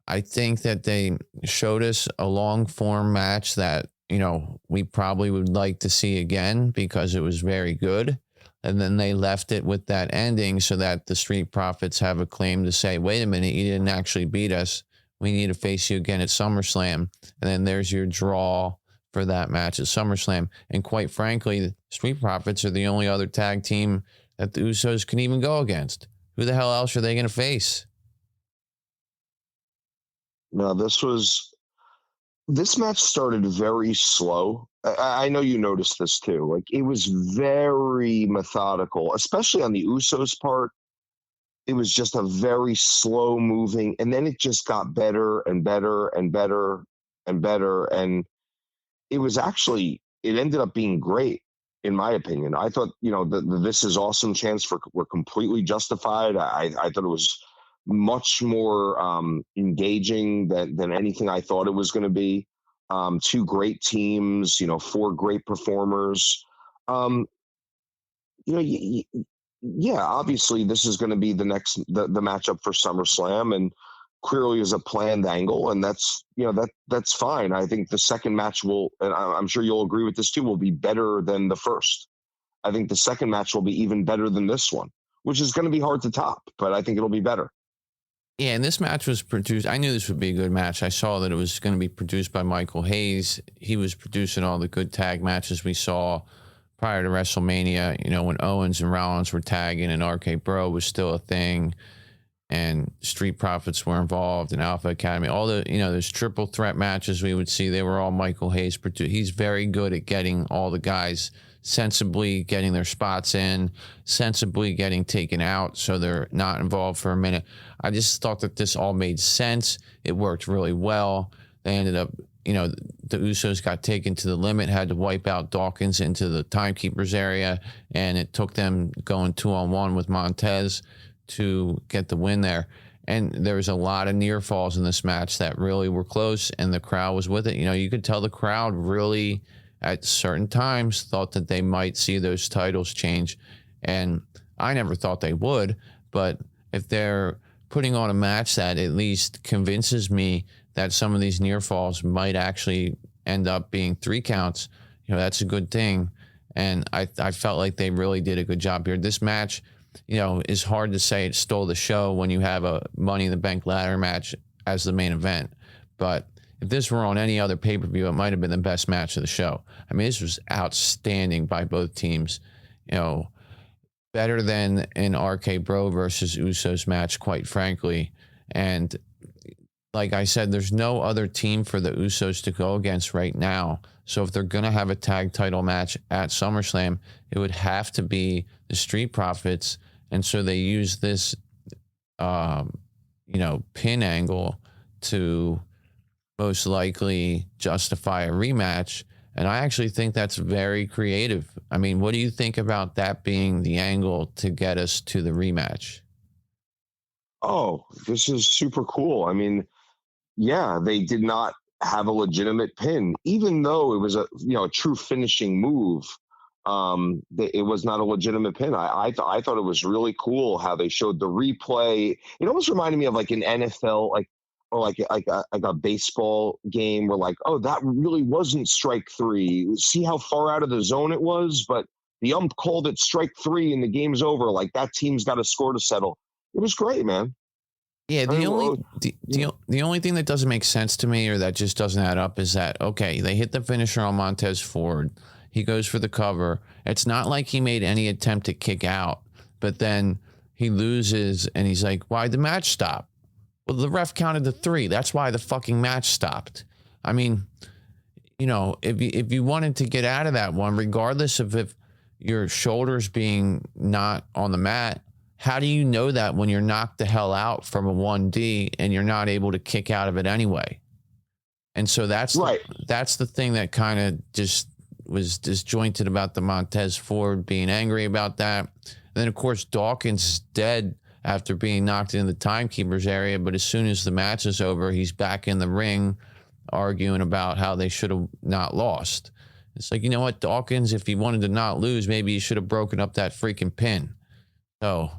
I think that they showed us a long form match that, you know, we probably would like to see again because it was very good. And then they left it with that ending so that the Street Profits have a claim to say, wait a minute, you didn't actually beat us. We need to face you again at SummerSlam. And then there's your draw for that match at SummerSlam. And quite frankly, the Street Profits are the only other tag team that the Usos can even go against. Who the hell else are they going to face? No, this match started very slow. I know you noticed this too. Like, it was very methodical, especially on the Usos part. It was just a very slow moving, and then it just got better and better and better and better. And it was actually, it ended up being great, in my opinion. I thought, you know, the This Is Awesome chants were completely justified. I thought it was much more engaging than anything I thought it was going to be. 2 great teams, you know, 4 great performers. You know, yeah, obviously this is going to be the matchup for SummerSlam, and clearly is a planned angle, and that's, you know, that's fine. I think the second match will, and I'm sure you'll agree with this too, will be better than the first. I think the second match will be even better than this one, which is going to be hard to top, but I think it'll be better. Yeah, and this match was produced. I knew this would be a good match. I saw that it was going to be produced by Michael Hayes. He was producing all the good tag matches we saw prior to WrestleMania. You know, when Owens and Rollins were tagging and RK Bro was still a thing, and Street Profits were involved, and Alpha Academy. All the, you know, those triple threat matches we would see, they were all Michael Hayes produced. He's very good at getting all the guys sensibly getting their spots in, sensibly getting taken out so they're not involved for a minute. I just thought that this all made sense. It worked really well. They ended up, the Usos got taken to the limit, had to wipe out Dawkins into the timekeeper's area, and it took them going 2-on-1 with Montez to get the win there. And there was a lot of near falls in this match that really were close, and the crowd was with it. You could tell the crowd really, at certain times, thought that they might see those titles change. And I never thought they would, but if they're putting on a match that at least convinces me that some of these near falls might actually end up being 3 counts, that's a good thing. And I felt like they really did a good job here. This match, is hard to say it stole the show when you have a Money in the Bank ladder match as the main event. But if this were on any other pay-per-view, it might have been the best match of the show. I mean, this was outstanding by both teams. Better than an RK Bro versus Usos match, quite frankly. And like I said, there's no other team for the Usos to go against right now. So if they're going to have a tag title match at SummerSlam, it would have to be the Street Profits. And so they use this, pin angle to most likely justify a rematch. And I actually think that's very creative. I mean, what do you think about that being the angle to get us to the rematch? Oh, this is super cool. I mean, yeah, they did not have a legitimate pin, even though it was a true finishing move. It was not a legitimate pin. I thought it was really cool how they showed the replay. It almost reminded me of like an NFL, or like a baseball game where oh, that really wasn't strike 3. See how far out of the zone it was, but the ump called it strike 3 and the game's over. Like that team's got a score to settle. It was great, man. Yeah, the only thing that doesn't make sense to me, or that just doesn't add up, is that, okay, they hit the finisher on Montez Ford. He goes for the cover. It's not like he made any attempt to kick out, but then he loses and he's like, why'd the match stop? Well, the ref counted to 3. That's why the fucking match stopped. I mean, if you wanted to get out of that one, regardless of if your shoulder's being not on the mat, how do you know that when you're knocked the hell out from a 1D and you're not able to kick out of it anyway? And so that's right. That's the thing that kind of just was disjointed about the Montez Ford being angry about that. And then, of course, Dawkins is dead after being knocked into the timekeeper's area. But as soon as the match is over, he's back in the ring arguing about how they should have not lost. It's like, you know what, Dawkins, if he wanted to not lose, maybe he should have broken up that freaking pin. So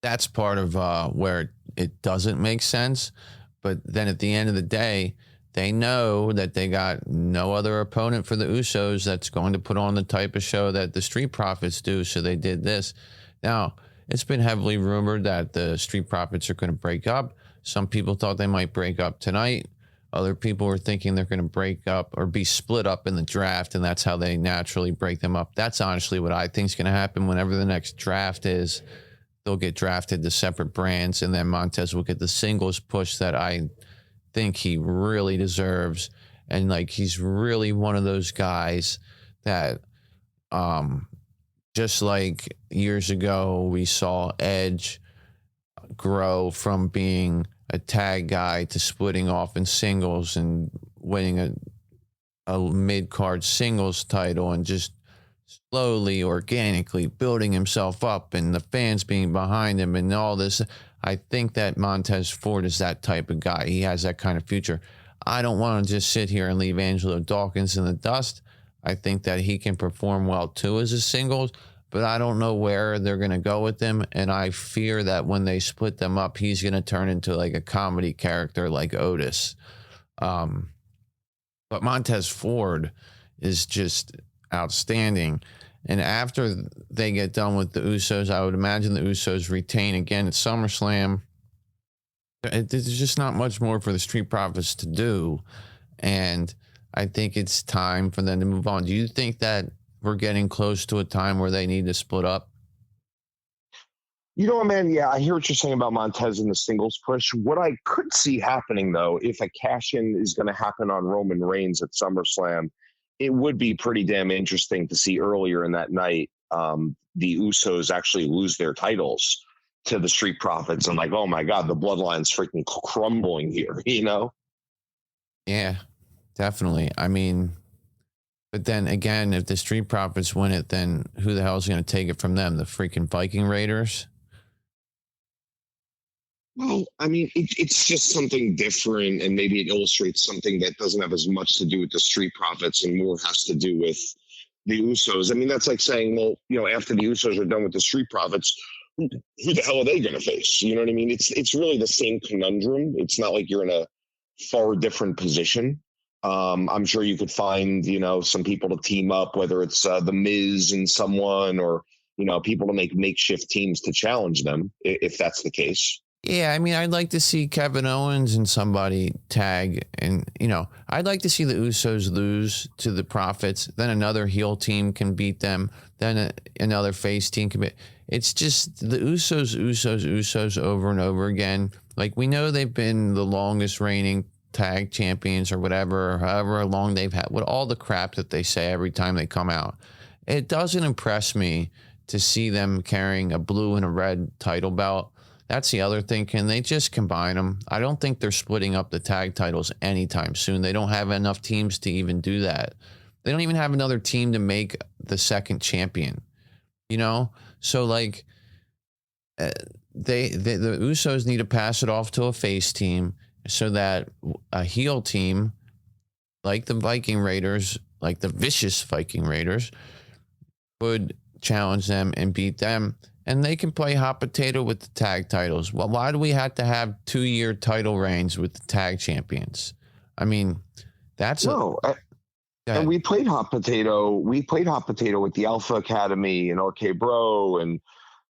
that's part of where it doesn't make sense. But then at the end of the day, they know that they got no other opponent for the Usos that's going to put on the type of show that the Street Profits do. So they did this. Now, it's been heavily rumored that the Street Profits are going to break up. Some people thought they might break up tonight. Other people were thinking they're going to break up or be split up in the draft, and that's how they naturally break them up. That's honestly what I think is going to happen whenever the next draft is. They'll get drafted to separate brands, and then Montez will get the singles push that I think he really deserves. And he's really one of those guys that, just like years ago, we saw Edge grow from being a tag guy to splitting off in singles and winning a mid-card singles title and just slowly, organically building himself up and the fans being behind him and all this. I think that Montez Ford is that type of guy. He has that kind of future. I don't want to just sit here and leave Angelo Dawkins in the dust. I think that he can perform well too as a singles, but I don't know where they're going to go with him. And I fear that when they split them up, he's going to turn into a comedy character like Otis. But Montez Ford is just outstanding. And after they get done with the Usos, I would imagine the Usos retain again at SummerSlam. There's just not much more for the Street Profits to do. And I think it's time for them to move on. Do you think that we're getting close to a time where they need to split up? You know, man, yeah, I hear what you're saying about Montez and the singles push. What I could see happening, though, if a cash-in is going to happen on Roman Reigns at SummerSlam, it would be pretty damn interesting to see earlier in that night the Usos actually lose their titles to the Street Profits. And like, oh my God, the bloodline's freaking crumbling here, you know? Yeah, definitely. I mean, but then again, if the Street Profits win it, then who the hell is going to take it from them? The freaking Viking Raiders? Well, I mean, it's just something different, and maybe it illustrates something that doesn't have as much to do with the Street Profits and more has to do with the Usos. I mean, that's like saying, well, you know, after the Usos are done with the Street Profits, who the hell are they going to face? You know what I mean? It's really the same conundrum. It's not like you're in a far different position. I'm sure you could find, you know, some people to team up, whether it's the Miz and someone, or, you know, people to make makeshift teams to challenge them, if that's the case. Yeah, I mean, I'd like to see Kevin Owens and somebody tag, and, you know, I'd like to see the Usos lose to the Profits. Then another heel team can beat them. Then another face team can beat. It's just the Usos over and over again. Like, we know they've been the longest reigning tag champions or whatever, or however long they've had, with all the crap that they say every time they come out. It doesn't impress me to see them carrying a blue and a red title belt. That's the other thing. Can they just combine them? I don't think they're splitting up the tag titles anytime soon. They don't have enough teams to even do that. They don't even have another team to make the second champion, you know? So, like, the Usos need to pass it off to a face team so that a heel team, like the Viking Raiders, like the vicious Viking Raiders, would challenge them and beat them. And they can play hot potato with the tag titles. Well, why do we have to have 2-year title reigns with the tag champions? I mean, that's and we played hot potato. We played hot potato with the Alpha Academy and RK Bro, and,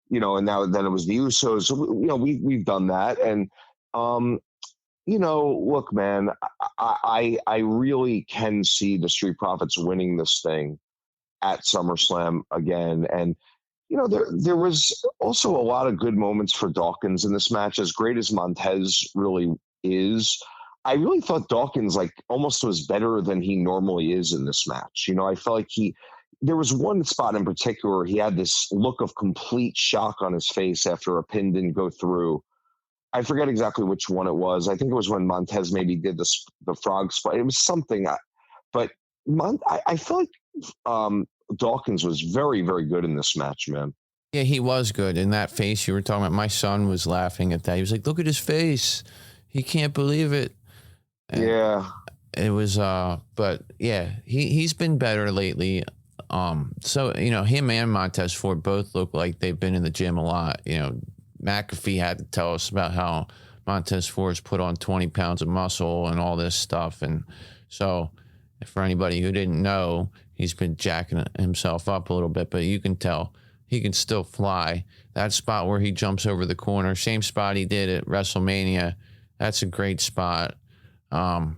you know, and now then it was the Usos. So, you know, we've done that, and you know, look, man, I really can see the Street Profits winning this thing at SummerSlam again, and, you know, there was also a lot of good moments for Dawkins in this match. As great as Montez really is, I really thought Dawkins, like, almost was better than he normally is in this match. You know, I felt like there was one spot in particular, he had this look of complete shock on his face after a pin didn't go through. I forget exactly which one it was. I think it was when Montez maybe did the frog spot. It was something, but I feel like Dawkins was very, very good in this match, man. Yeah, he was good. In that face you were talking about, my son was laughing at that. He was like, look at his face. He can't believe it. And yeah. It was, but yeah, he's been better lately. So, you know, him and Montez Ford both look like they've been in the gym a lot. You know, McAfee had to tell us about how Montez Ford's put on 20 pounds of muscle and all this stuff. And so, for anybody who didn't know, he's been jacking himself up a little bit, but you can tell he can still fly. That spot where he jumps over the corner, same spot he did at WrestleMania, that's a great spot. You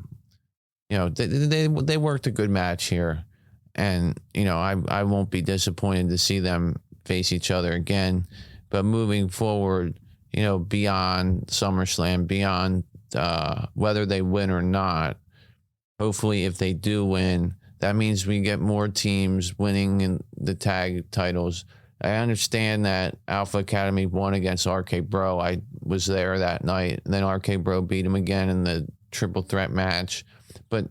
know, they worked a good match here, and, you know, I won't be disappointed to see them face each other again. But moving forward, you know, beyond SummerSlam, beyond whether they win or not, hopefully if they do win, that means we get more teams winning in the tag titles. I understand that Alpha Academy won against RK Bro. I was there that night. And then RK Bro beat him again in the triple threat match. But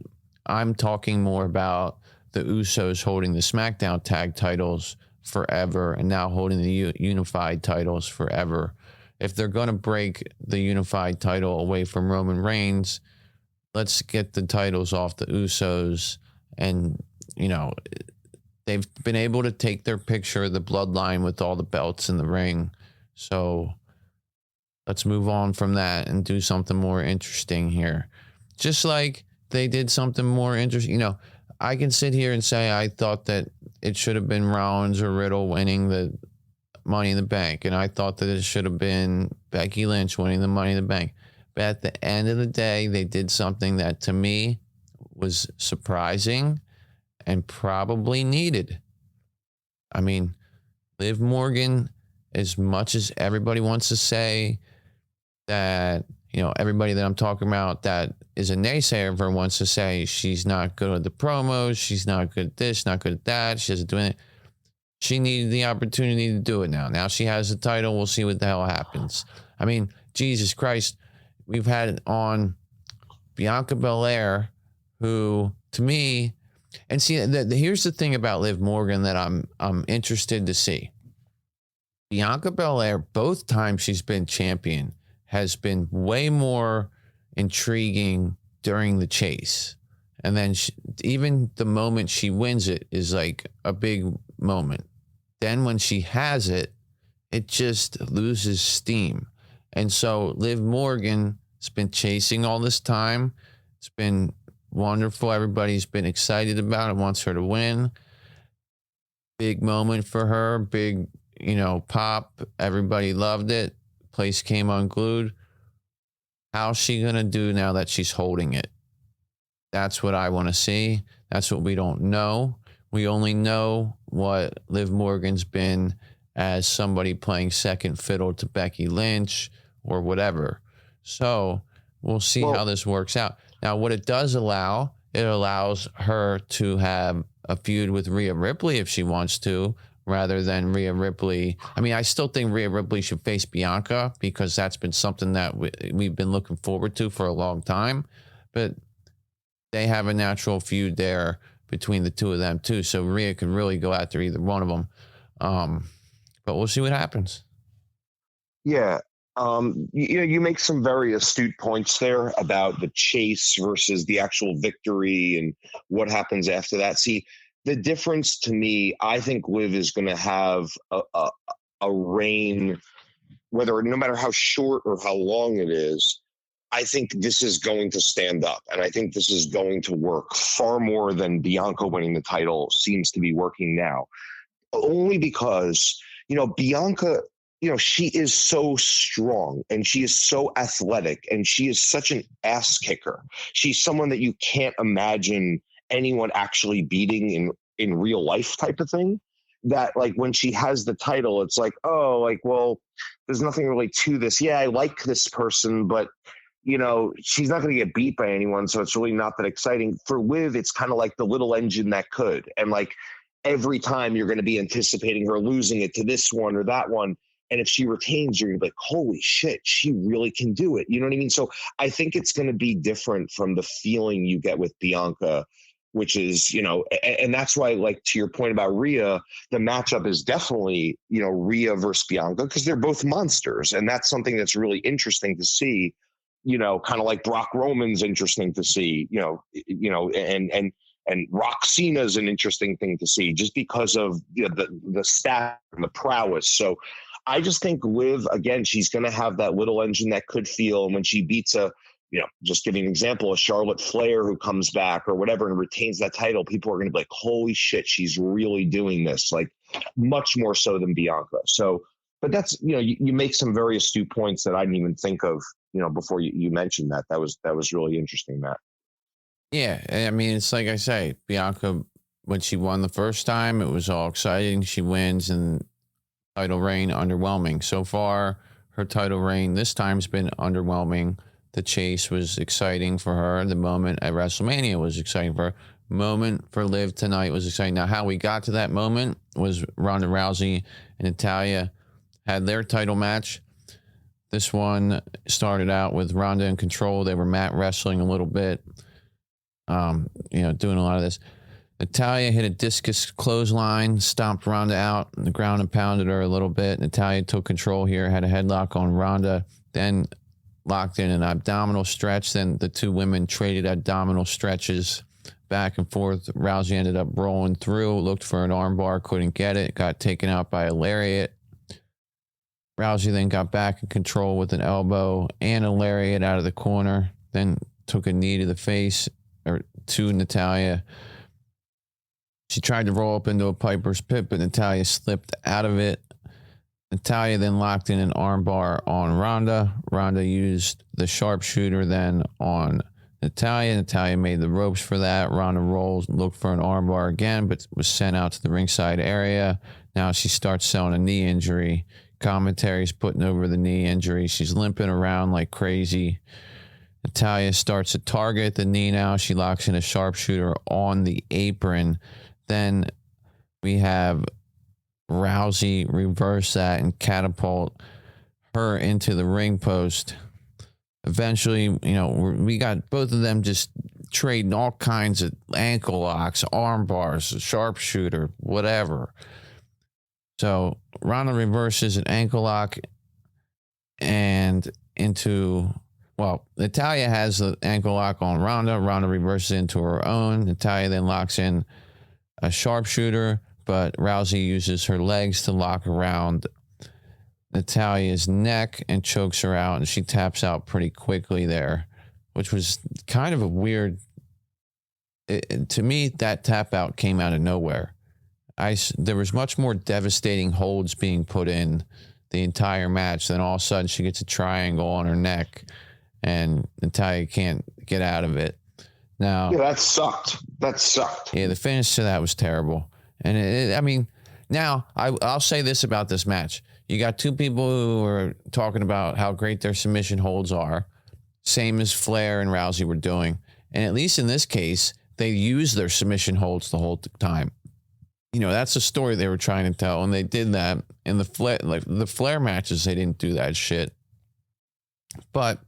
I'm talking more about the Usos holding the SmackDown tag titles forever and now holding the unified titles forever. If they're going to break the unified title away from Roman Reigns, let's get the titles off the Usos. And, you know, they've been able to take their picture of the bloodline with all the belts in the ring. So let's move on from that and do something more interesting here. Just like they did something more interesting. You know, I can sit here and say I thought that it should have been Rollins or Riddle winning the Money in the Bank. And I thought that it should have been Becky Lynch winning the Money in the Bank. But at the end of the day, they did something that to me was surprising and probably needed. I mean, Liv Morgan, as much as everybody wants to say that everybody that I'm talking about that is a naysayer of her wants to say she's not good at the promos, she's not good at this, not good at that, she doesn't do it. She needed the opportunity to do it now. Now she has the title. We'll see what the hell happens. I mean, Jesus Christ, we've had on Bianca Belair, who to me, and see, here's the thing about Liv Morgan that I'm interested to see. Bianca Belair, both times she's been champion, has been way more intriguing during the chase. And then even the moment she wins it is like a big moment. Then when she has it, it just loses steam. And so Liv Morgan has been chasing all this time. It's been wonderful. Everybody's been excited about it, wants her to win. Big moment for her, big, pop. Everybody loved it. Place came unglued. How's she going to do now that she's holding it? That's what I want to see. That's what we don't know. We only know what Liv Morgan's been as somebody playing second fiddle to Becky Lynch or whatever. So we'll see how this works out. Now, what it does allow, it allows her to have a feud with Rhea Ripley if she wants to, rather than Rhea Ripley. I mean, I still think Rhea Ripley should face Bianca because that's been something that we've been looking forward to for a long time. But they have a natural feud there between the two of them too. So Rhea can really go after either one of them. But we'll see what happens. Yeah. You make some very astute points there about the chase versus the actual victory and what happens after that. See, the difference to me, I think Liv is going to have a reign, no matter how short or how long it is. I think this is going to stand up, and I think this is going to work far more than Bianca winning the title seems to be working now. Only because, Bianca, she is so strong and she is so athletic and she is such an ass kicker. She's someone that you can't imagine anyone actually beating in real life type of thing. That like when she has the title, it's like, oh, like, well, there's nothing really to this. Yeah, I like this person, but she's not going to get beat by anyone, so it's really not that exciting. For Liv, it's kind of like the little engine that could. And like every time you're going to be anticipating her losing it to this one or that one. And if she retains, you're going to be like, holy shit, she really can do it. You know what I mean? So I think it's going to be different from the feeling you get with Bianca, which is, and that's why, like, to your point about Rhea, the matchup is definitely, Rhea versus Bianca, because they're both monsters. And that's something that's really interesting to see. Kind of like Brock Roman's interesting to see, and Rock Cena's an interesting thing to see just because of the stat and the prowess. So I just think Liv, again, she's going to have that little engine that could feel. And when she beats just giving an example, a Charlotte Flair who comes back or whatever and retains that title, people are going to be like, holy shit, she's really doing this, like much more so than Bianca. So, but that's, you make some very astute points that I didn't even think of, before you mentioned that. That was really interesting, Matt. Yeah. I mean, it's like I say, Bianca, when she won the first time, it was all exciting. She wins and title reign underwhelming. So far, her title reign this time's been underwhelming. The chase was exciting for her. The moment at WrestleMania was exciting for her. Moment for Liv tonight was exciting. Now, how we got to that moment was Ronda Rousey and Natalya had their title match. This one started out with Ronda in control. They were mat wrestling a little bit, doing a lot of this. Natalya hit a discus clothesline, stomped Ronda out on the ground and pounded her a little bit. Natalya took control here, had a headlock on Ronda, then locked in an abdominal stretch. Then the two women traded abdominal stretches back and forth. Rousey ended up rolling through, looked for an armbar, couldn't get it, got taken out by a lariat. Rousey then got back in control with an elbow and a lariat out of the corner, then took a knee to the face or to Natalya. She tried to roll up into a Piper's Pit, but Natalya slipped out of it. Natalya then locked in an armbar on Ronda. Ronda used the sharpshooter then on Natalya. Natalya made the ropes for that. Ronda rolls, looked for an armbar again, but was sent out to the ringside area. Now she starts selling a knee injury, commentary's putting over the knee injury. She's limping around like crazy. Natalya starts to target the knee now. She locks in a sharpshooter on the apron. Then we have Rousey reverse that and catapult her into the ring post. Eventually, we got both of them just trading all kinds of ankle locks, arm bars, sharpshooter, whatever. So Ronda reverses an ankle lock and Natalya has the ankle lock on Ronda. Ronda reverses into her own. Natalya then locks in a sharpshooter, but Rousey uses her legs to lock around Natalya's neck and chokes her out, and she taps out pretty quickly there, which was kind of a weird. To me, that tap out came out of nowhere. There was much more devastating holds being put in the entire match. Then all of a sudden she gets a triangle on her neck and Natalya can't get out of it. Now, yeah, that sucked. Yeah, the finish to that was terrible. And now I'll say this about this match. You got two people who are talking about how great their submission holds are, same as Flair and Rousey were doing. And at least in this case, they used their submission holds the whole time. That's the story they were trying to tell, and they did that. In the Flair matches, they didn't do that shit. But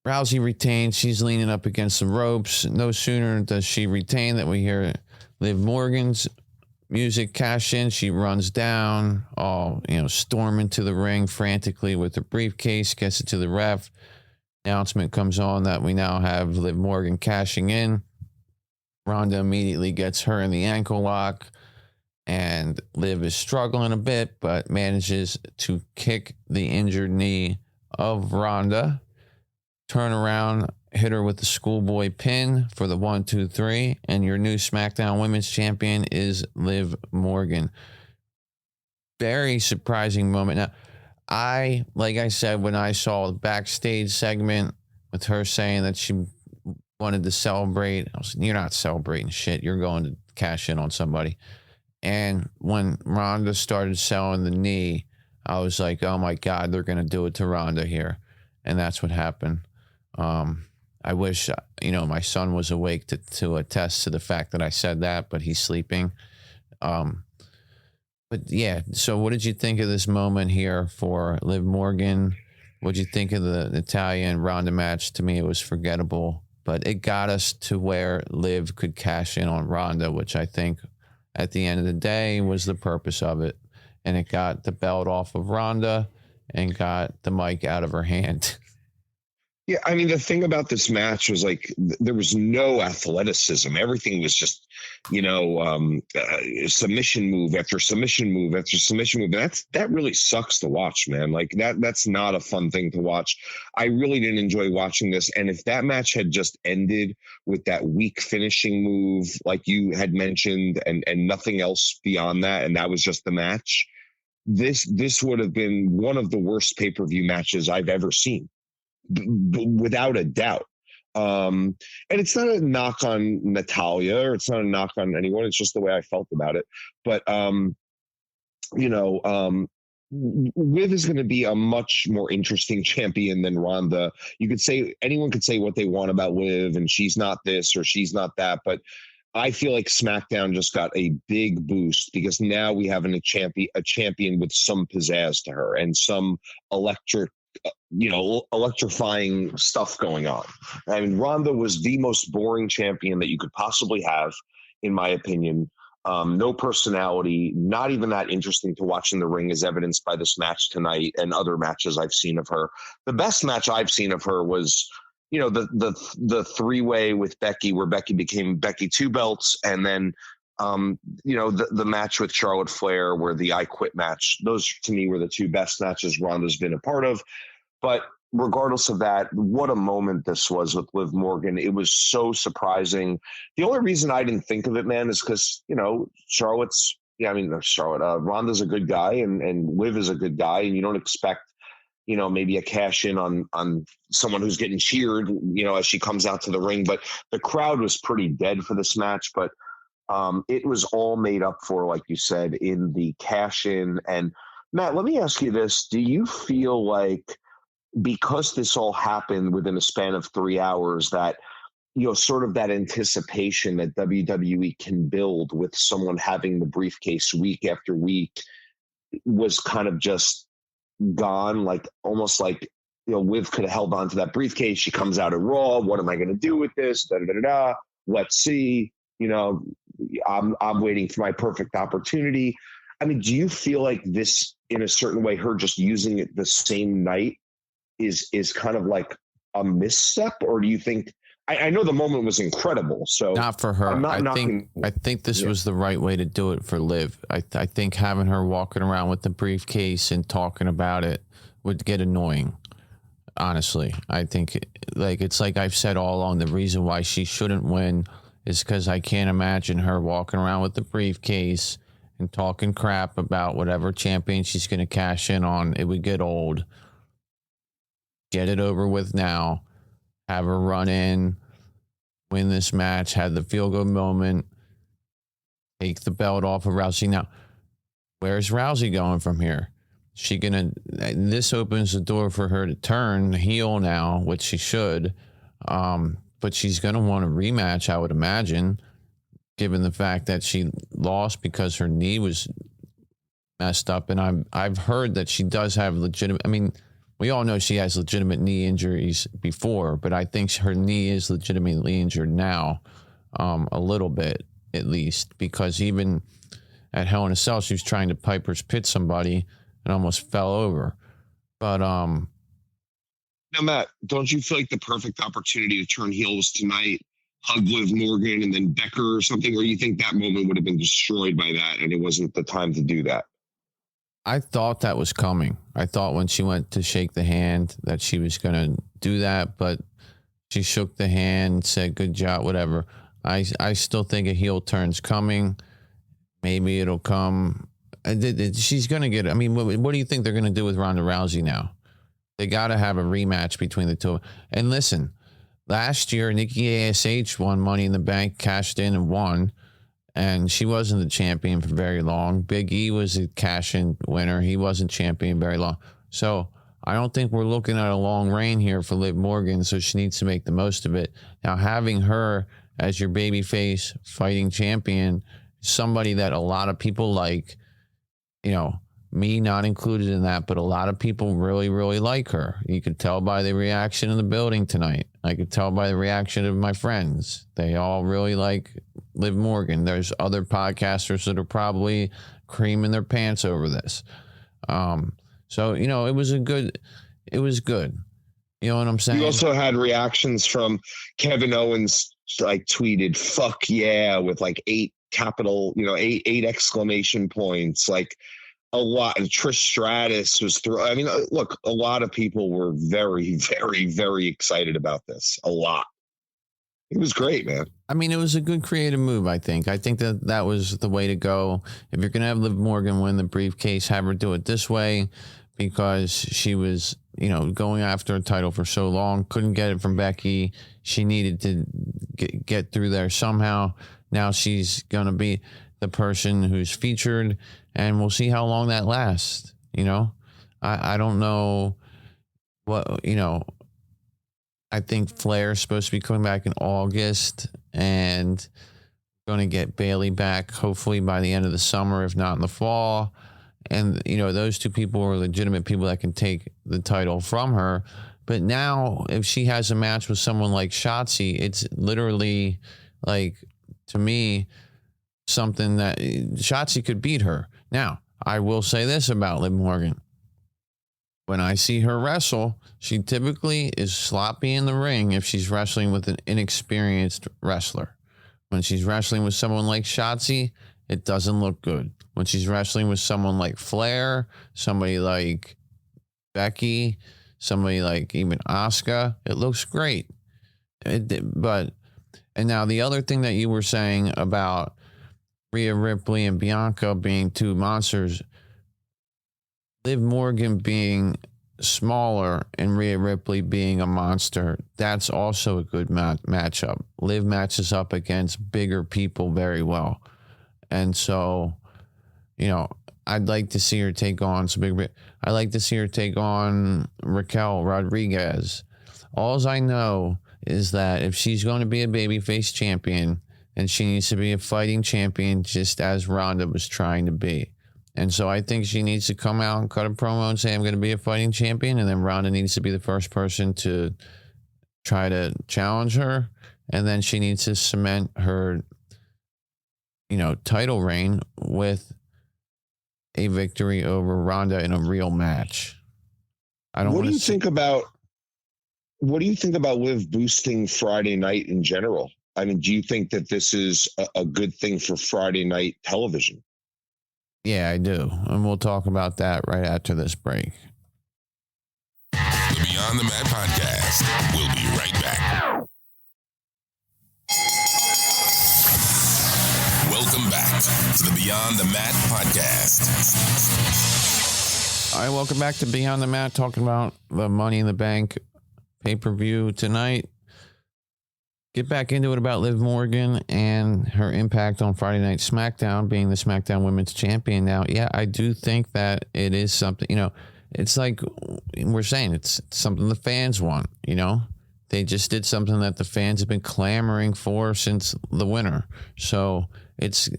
Rousey retains. She's leaning up against the ropes. No sooner does she retain that we hear Liv Morgan's music cash in. She runs down, storm into the ring frantically with her briefcase, gets it to the ref. Announcement comes on that we now have Liv Morgan cashing in. Ronda immediately gets her in the ankle lock, and Liv is struggling a bit, but manages to kick the injured knee of Ronda. Turn around, hit her with the schoolboy pin for the 1, 2, 3, and your new SmackDown Women's Champion is Liv Morgan. Very surprising moment. Now, like I said, when I saw the backstage segment with her saying that she wanted to celebrate, I was, you're not celebrating shit. You're going to cash in on somebody. And when Ronda started selling the knee, I was like, oh my God, they're going to do it to Ronda here. And that's what happened. I wish, my son was awake to attest to the fact that I said that, but he's sleeping. But yeah, so what did you think of this moment here for Liv Morgan? What did you think of the Natalya and Ronda match? To me, it was forgettable, but it got us to where Liv could cash in on Ronda, which I think at the end of the day was the purpose of it. And it got the belt off of Ronda and got the mic out of her hand. Yeah, the thing about this match was there was no athleticism. Everything was just, submission move after submission move after submission move. And that really sucks to watch, man. That's not a fun thing to watch. I really didn't enjoy watching this. And if that match had just ended with that weak finishing move, like you had mentioned, and nothing else beyond that, and that was just the match, this would have been one of the worst pay-per-view matches I've ever seen. Without a doubt. And it's not a knock on Natalya, or it's not a knock on anyone. It's just the way I felt about it. But, Liv is going to be a much more interesting champion than Ronda. Anyone could say what they want about Liv, and she's not this or she's not that. But I feel like SmackDown just got a big boost because now we have a champion with some pizzazz to her and some electrifying stuff going on. Ronda was the most boring champion that you could possibly have, in my opinion. No personality, not even that interesting to watch in the ring, as evidenced by this match tonight and other matches I've seen of her. The best match I've seen of her was, the three-way with Becky, where Becky became Becky Two Belts, and then the match with Charlotte Flair, where the I Quit match. Those to me were the two best matches Ronda's been a part of. But regardless of that, what a moment this was with Liv Morgan. It was so surprising. The only reason I didn't think of it, man, is because, Ronda's a good guy and Liv is a good guy, and you don't expect, maybe a cash in on someone who's getting cheered, as she comes out to the ring. But the crowd was pretty dead for this match. But it was all made up for, like you said, in the cash in. And Matt, let me ask you this. Do you feel like because this all happened within a span of 3 hours that, sort of that anticipation that WWE can build with someone having the briefcase week after week was kind of just gone? Like almost like, Liv could have held on to that briefcase. She comes out of Raw. What am I going to do with this? Da, da, da, da. Let's see. I'm waiting for my perfect opportunity. I mean, do you feel like this, in a certain way, her just using it the same night is kind of like a misstep? Or do you think, I know the moment was incredible, so not for her. I think this Yeah. was the right way to do it for Liv. I think having her walking around with the briefcase and talking about it would get annoying. Honestly, I think it's like I've said all along, the reason why she shouldn't win is because I can't imagine her walking around with the briefcase and talking crap about whatever champion she's going to cash in on. It would get old. Get it over with now. Have her run in, win this match, have the feel-good moment, take the belt off of Rousey. Now, where's Rousey going from here? This opens the door for her to turn heel now, which she should. But she's going to want a rematch, I would imagine, given the fact that she lost because her knee was messed up. And I've heard that she does have legitimate, I mean, we all know she has legitimate knee injuries before, but I think her knee is legitimately injured now, a little bit at least, because even at Hell in a Cell, she was trying to Piper's Pit somebody and almost fell over. But Now, Matt, don't you feel like the perfect opportunity to turn heel was tonight, hug Liv Morgan and then Becker or something? Or you think that moment would have been destroyed by that and it wasn't the time to do that? I thought that was coming. I thought when she went to shake the hand that she was going to do that, but she shook the hand, said good job, whatever. I still think a heel turn's coming. Maybe it'll come. She's going to get it. I mean, what do you think they're going to do with Ronda Rousey now? They got to have a rematch between the two. And listen, last year, Nikki ASH won Money in the Bank, cashed in and won. And she wasn't the champion for very long. Big E was a cash-in winner. He wasn't champion very long. So I don't think we're looking at a long reign here for Liv Morgan, so she needs to make the most of it. Now, having her as your babyface fighting champion, somebody that a lot of people like, me not included in that, but a lot of people really, really like her. You could tell by the reaction in the building tonight. I could tell by the reaction of my friends. They all really like Liv Morgan. There's other podcasters that are probably creaming their pants over this. So, it was good. You know what I'm saying? You also had reactions from Kevin Owens, like tweeted, fuck yeah, with like 8 exclamation points. Like, a lot. Trish Stratus was through. I mean, look, a lot of people were very, very, very excited about this. A lot. It was great, man. I mean, it was a good creative move, I think. I think that was the way to go. If you're going to have Liv Morgan win the briefcase, have her do it this way, because she was, going after a title for so long, couldn't get it from Becky. She needed to get through there somehow. Now she's going to be the person who's featured, and we'll see how long that lasts. I don't know what, I think Flair's supposed to be coming back in August, and going to get Bayley back hopefully by the end of the summer, if not in the fall. And, those two people are legitimate people that can take the title from her. But now if she has a match with someone like Shotzi, it's literally like, to me, something that Shotzi could beat her. Now, I will say this about Liv Morgan. When I see her wrestle, she typically is sloppy in the ring if she's wrestling with an inexperienced wrestler. When she's wrestling with someone like Shotzi, it doesn't look good. When she's wrestling with someone like Flair, somebody like Becky, somebody like even Asuka, it looks great. And now the other thing that you were saying about Rhea Ripley and Bianca being two monsters, Liv Morgan being smaller and Rhea Ripley being a monster, that's also a good matchup. Liv matches up against bigger people very well. And so, I'd like to see her take on I'd like to see her take on Raquel Rodriguez. All I know is that if she's going to be a babyface champion, and she needs to be a fighting champion, just as Ronda was trying to be. And so I think she needs to come out and cut a promo and say, I'm going to be a fighting champion. And then Ronda needs to be the first person to try to challenge her. And then she needs to cement her, title reign with a victory over Ronda in a real match. What do you think about Liv boosting Friday night in general? I mean, do you think that this is a good thing for Friday night television? Yeah, I do. And we'll talk about that right after this break. The Beyond the Mat Podcast. We'll be right back. Welcome back to the Beyond the Mat Podcast. All right, welcome back to Beyond the Mat, talking about the Money in the Bank pay-per-view tonight. Get back into it about Liv Morgan and her impact on Friday Night SmackDown, being the SmackDown Women's Champion now. Yeah, I do think that it is something, it's like we're saying, it's something the fans want, They just did something that the fans have been clamoring for since the winter. So it's,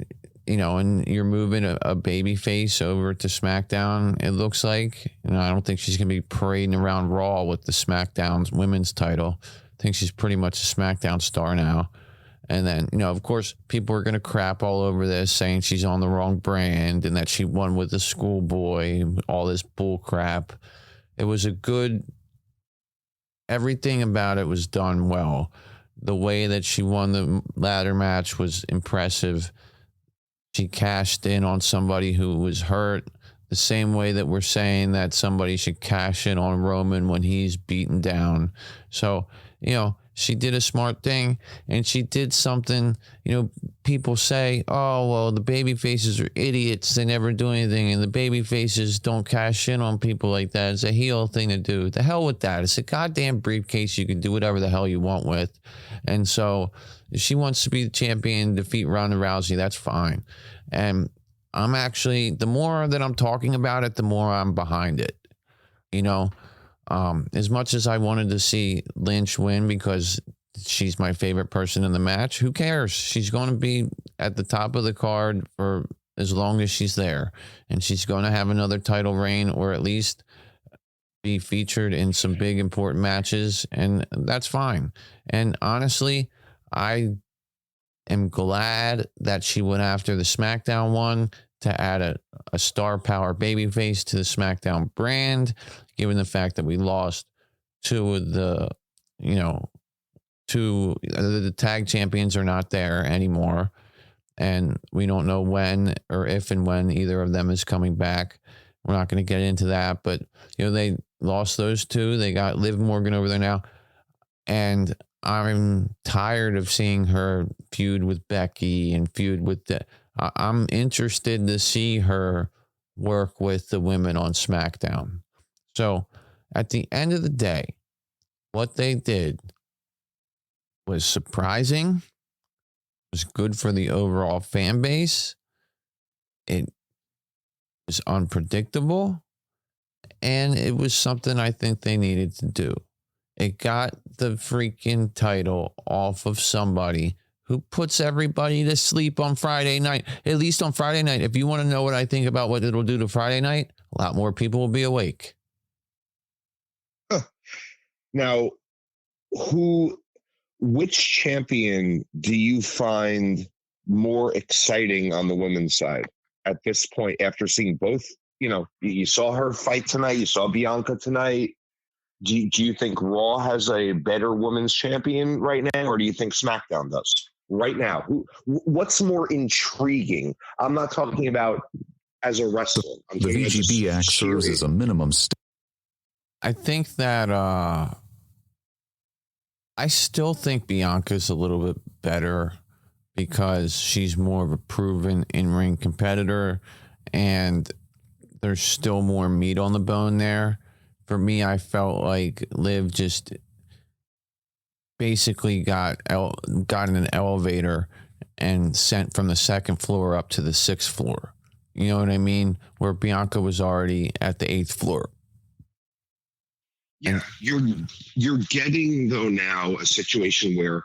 and you're moving a baby face over to SmackDown, it looks like. I don't think she's going to be parading around Raw with the SmackDown's women's title. I think she's pretty much a SmackDown star now. And then, of course, people are going to crap all over this, saying she's on the wrong brand and that she won with the schoolboy, all this bull crap. It was everything about it was done well. The way that she won the ladder match was impressive. She cashed in on somebody who was hurt, the same way that we're saying that somebody should cash in on Roman when he's beaten down. So, she did a smart thing, and she did something, people say, oh, well, the baby faces are idiots. They never do anything, and the baby faces don't cash in on people like that. It's a heel thing to do. The hell with that. It's a goddamn briefcase. You can do whatever the hell you want with. And so if she wants to be the champion, defeat Ronda Rousey, that's fine. And I'm actually, the more that I'm talking about it, the more I'm behind it. As much as I wanted to see Lynch win because she's my favorite person in the match, who cares? She's going to be at the top of the card for as long as she's there. And she's going to have another title reign, or at least be featured in some big important matches. And that's fine. And honestly, I am glad that she went after the SmackDown one to add a star power babyface to the SmackDown brand, given the fact that we lost two of the tag champions are not there anymore. And we don't know when or if and when either of them is coming back. We're not going to get into that, but they lost those two. They got Liv Morgan over there now. And I'm tired of seeing her feud with Becky and feud with I'm interested to see her work with the women on SmackDown. So at the end of the day, what they did was surprising, was good for the overall fan base. It was unpredictable, and it was something I think they needed to do. It got the freaking title off of somebody who puts everybody to sleep on Friday night. At least on Friday night. If you want to know what I think about what it'll do to Friday night, a lot more people will be awake. Now, which champion do you find more exciting on the women's side at this point, after seeing both? You saw her fight tonight. You saw Bianca tonight. Do you think Raw has a better women's champion right now, or do you think SmackDown does right now? What's more intriguing? I'm not talking about as a wrestler. The VGB Act serves as a minimum step. I think that I still think Bianca's a little bit better because she's more of a proven in-ring competitor, and there's still more meat on the bone there. For me, I felt like Liv just basically got in an elevator and sent from the second floor up to the sixth floor. You know what I mean? Where Bianca was already at the 8th floor. Yeah, you're getting though now a situation where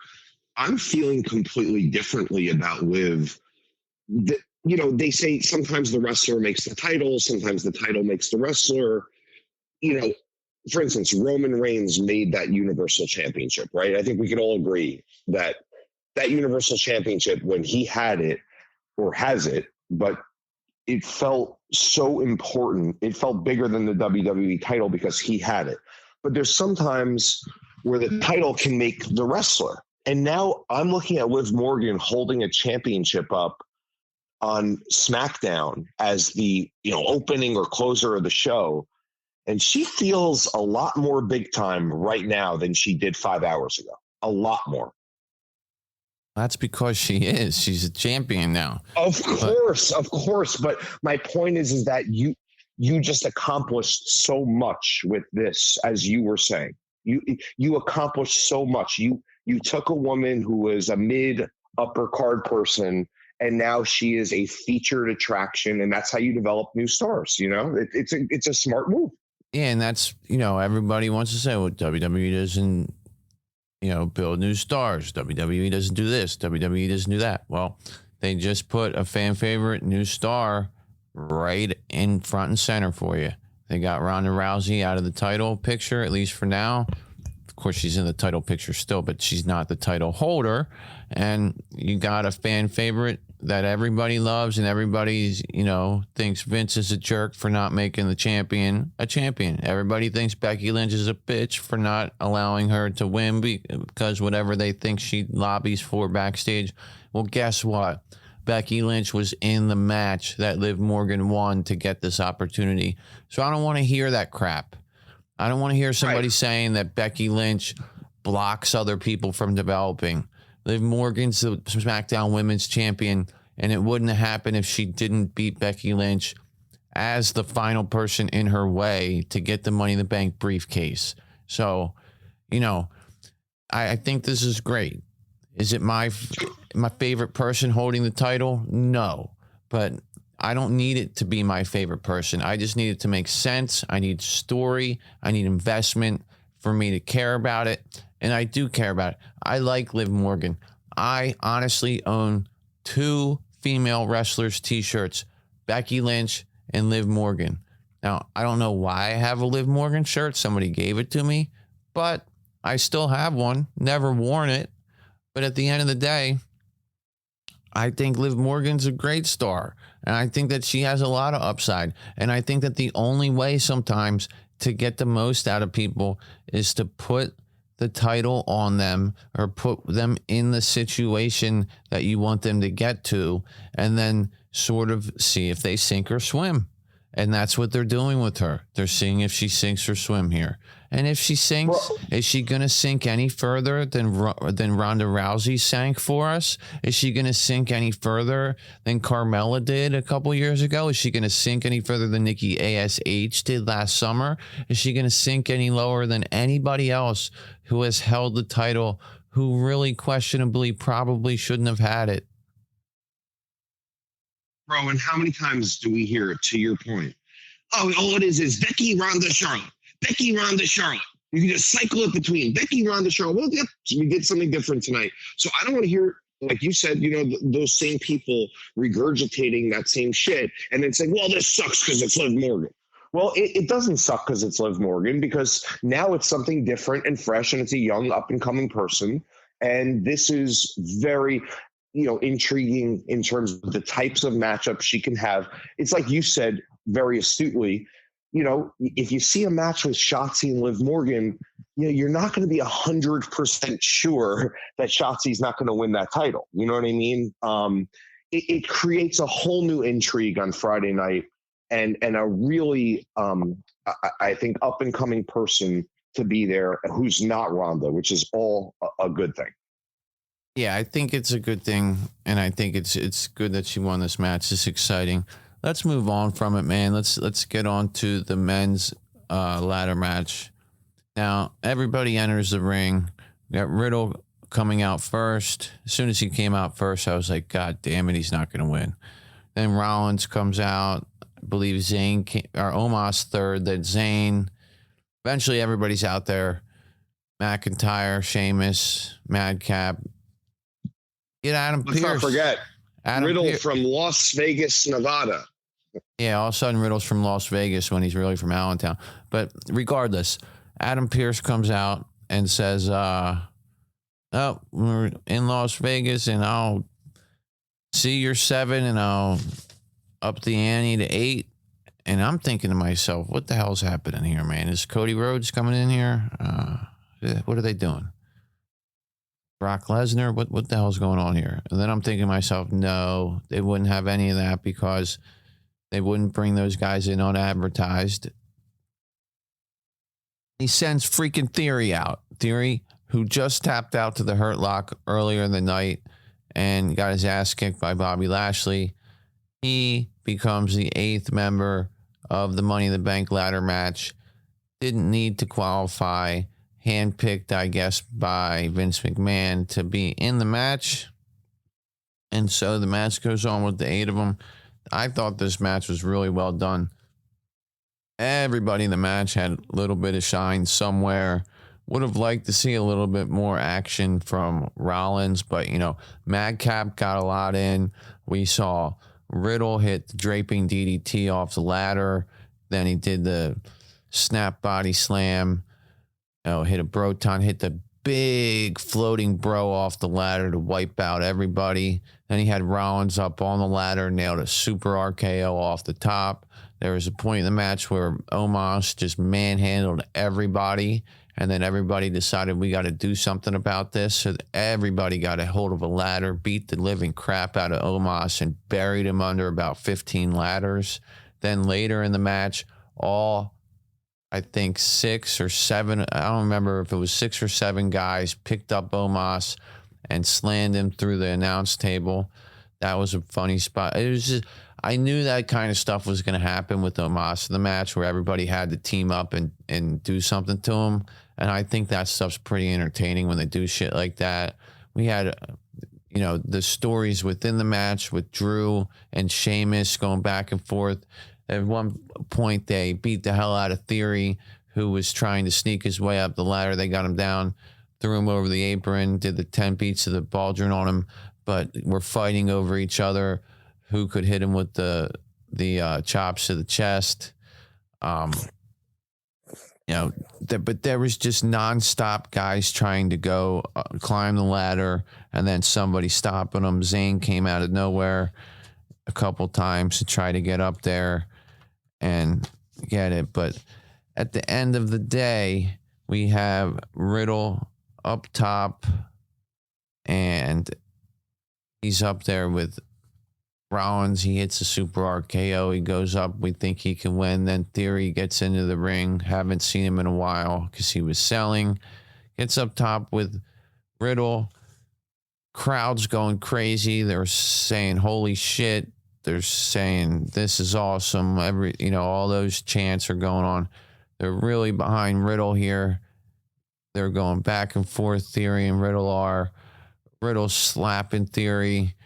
I'm feeling completely differently about Liv. They say sometimes the wrestler makes the title, sometimes the title makes the wrestler. For instance, Roman Reigns made that Universal Championship, right? I think we could all agree that Universal Championship, when he had it or has it, but it felt so important. It felt bigger than the WWE title because he had it. But there's sometimes where the title can make the wrestler. And now I'm looking at Liv Morgan holding a championship up on SmackDown as the opening or closer of the show. And she feels a lot more big time right now than she did 5 hours ago. A lot more. That's because she's a champion now. Of course. But my point is that you just accomplished so much with this, as you were saying. You accomplished so much. You took a woman who was a mid upper card person, and now she is a featured attraction, and that's how you develop new stars. It's a smart move. Yeah, and that's everybody wants to say, well, WWE doesn't build new stars. WWE doesn't do this. WWE doesn't do that. Well, they just put a fan favorite new star right in front and center for you. They got Ronda Rousey out of the title picture, at least for now. Of course, she's in the title picture still, but she's not the title holder. And you got a fan favorite that everybody loves, and everybody's, thinks Vince is a jerk for not making the champion a champion. Everybody thinks Becky Lynch is a bitch for not allowing her to win because whatever they think she lobbies for backstage. Well, guess what? Becky Lynch was in the match that Liv Morgan won to get this opportunity. So I don't want to hear that crap. I don't want to hear somebody saying that Becky Lynch blocks other people from developing. Liv Morgan's the SmackDown Women's Champion, and it wouldn't happen if she didn't beat Becky Lynch as the final person in her way to get the Money in the Bank briefcase. So, I think this is great. Is it my favorite person holding the title? No, but I don't need it to be my favorite person. I just need it to make sense. I need story. I need investment for me to care about it. And I do care about it. I like Liv Morgan. I honestly own 2 female wrestlers t-shirts, Becky Lynch and Liv Morgan. Now, I don't know why I have a Liv Morgan shirt. Somebody gave it to me, but I still have one. Never worn it. But at the end of the day, I think Liv Morgan's a great star. And I think that she has a lot of upside. And I think that the only way sometimes to get the most out of people is to put the title on them or put them in the situation that you want them to get to, and then sort of see if they sink or swim. And that's what they're doing with her. They're seeing if she sinks or swim here. And if she sinks, is she going to sink any further than Ronda Rousey sank for us? Is she going to sink any further than Carmella did a couple years ago? Is she going to sink any further than Nikki ASH did last summer? Is she going to sink any lower than anybody else who has held the title who really questionably probably shouldn't have had it? Bro, and how many times do we hear it, to your point? Oh, all it is Becky, Ronda, Charlotte. Becky, Ronda, Charlotte. You can just cycle it between Becky, Ronda, Charlotte. Well, yep, we did something different tonight. So I don't want to hear, like you said, those same people regurgitating that same shit and then saying, well, this sucks because it's Liv Morgan. Well, it doesn't suck because it's Liv Morgan, because now it's something different and fresh, and it's a young up-and-coming person. And this is very, intriguing in terms of the types of matchups she can have. It's like you said very astutely, if you see a match with Shotzi and Liv Morgan, you're not going to be 100% sure that Shotzi's not going to win that title. You know what I mean? It creates a whole new intrigue on Friday night, and a really, I think, up and coming person to be there who's not Ronda, which is all a good thing. Yeah, I think it's a good thing, and I think it's good that she won this match. It's exciting. Let's move on from it, man. Let's get on to the men's ladder match. Now, everybody enters the ring. We got Riddle coming out first. As soon as he came out first, I was like, God damn it, he's not going to win. Then Rollins comes out. I believe Zayn or Omos third. Then Zayn. Eventually, everybody's out there. McIntyre, Sheamus, Madcap. Get Adam Let's Pearce. not forget Riddle Pearce from Las Vegas, Nevada. Yeah, all of a sudden Riddle's from Las Vegas when he's really from Allentown. But regardless, Adam Pearce comes out and says, oh, we're in Las Vegas and I'll see you're 7 and I'll up the ante to 8. And I'm thinking to myself, what the hell's happening here, man? Is Cody Rhodes coming in here? What are they doing? Brock Lesnar? What the hell's going on here? And then I'm thinking to myself, no, they wouldn't have any of that because they wouldn't bring those guys in unadvertised. He sends freaking Theory out. Theory, who just tapped out to the Hurt Lock earlier in the night and got his ass kicked by Bobby Lashley. He becomes the 8th member of the Money in the Bank ladder match. Didn't need to qualify. Handpicked, I guess, by Vince McMahon to be in the match. And so the match goes on with the 8 of them. I thought this match was really well done. Everybody in the match had a little bit of shine somewhere. Would have liked to see a little bit more action from Rollins, but, Madcap got a lot in. We saw Riddle hit the draping DDT off the ladder. Then he did the snap body slam. Hit a Broton, hit the big floating bro off the ladder to wipe out everybody. Then he had Rollins up on the ladder, nailed a super RKO off the top. There was a point in the match where Omos just manhandled everybody, and then everybody decided we got to do something about this. So everybody got a hold of a ladder, beat the living crap out of Omos, and buried him under about 15 ladders. Then later in the match, I think 6 or 7, I don't remember if it was 6 or 7 guys picked up Omos and slammed him through the announce table. That was a funny spot. It was just, I knew that kind of stuff was going to happen with Omos in the match where everybody had to team up and do something to him. And I think that stuff's pretty entertaining when they do shit like that. We had, the stories within the match with Drew and Sheamus going back and forth. At one point, they beat the hell out of Theory, who was trying to sneak his way up the ladder. They got him down, threw him over the apron, did the 10 beats of the baldron on him, but were fighting over each other who could hit him with the chops to the chest. But there was just nonstop guys trying to go climb the ladder, and then somebody stopping them. Zayn came out of nowhere a couple times to try to get up there and get it. But at the end of the day, we have Riddle up top, and he's up there with Rollins. He hits a super RKO. He goes up. We think he can win. Then Theory gets into the ring. Haven't seen him in a while because he was selling. Gets up top with Riddle. Crowd's going crazy. They're saying, holy shit. They're saying, this is awesome. All those chants are going on. They're really behind Riddle here. They're going back and forth. Theory and Riddle are. Riddle's slapping Theory.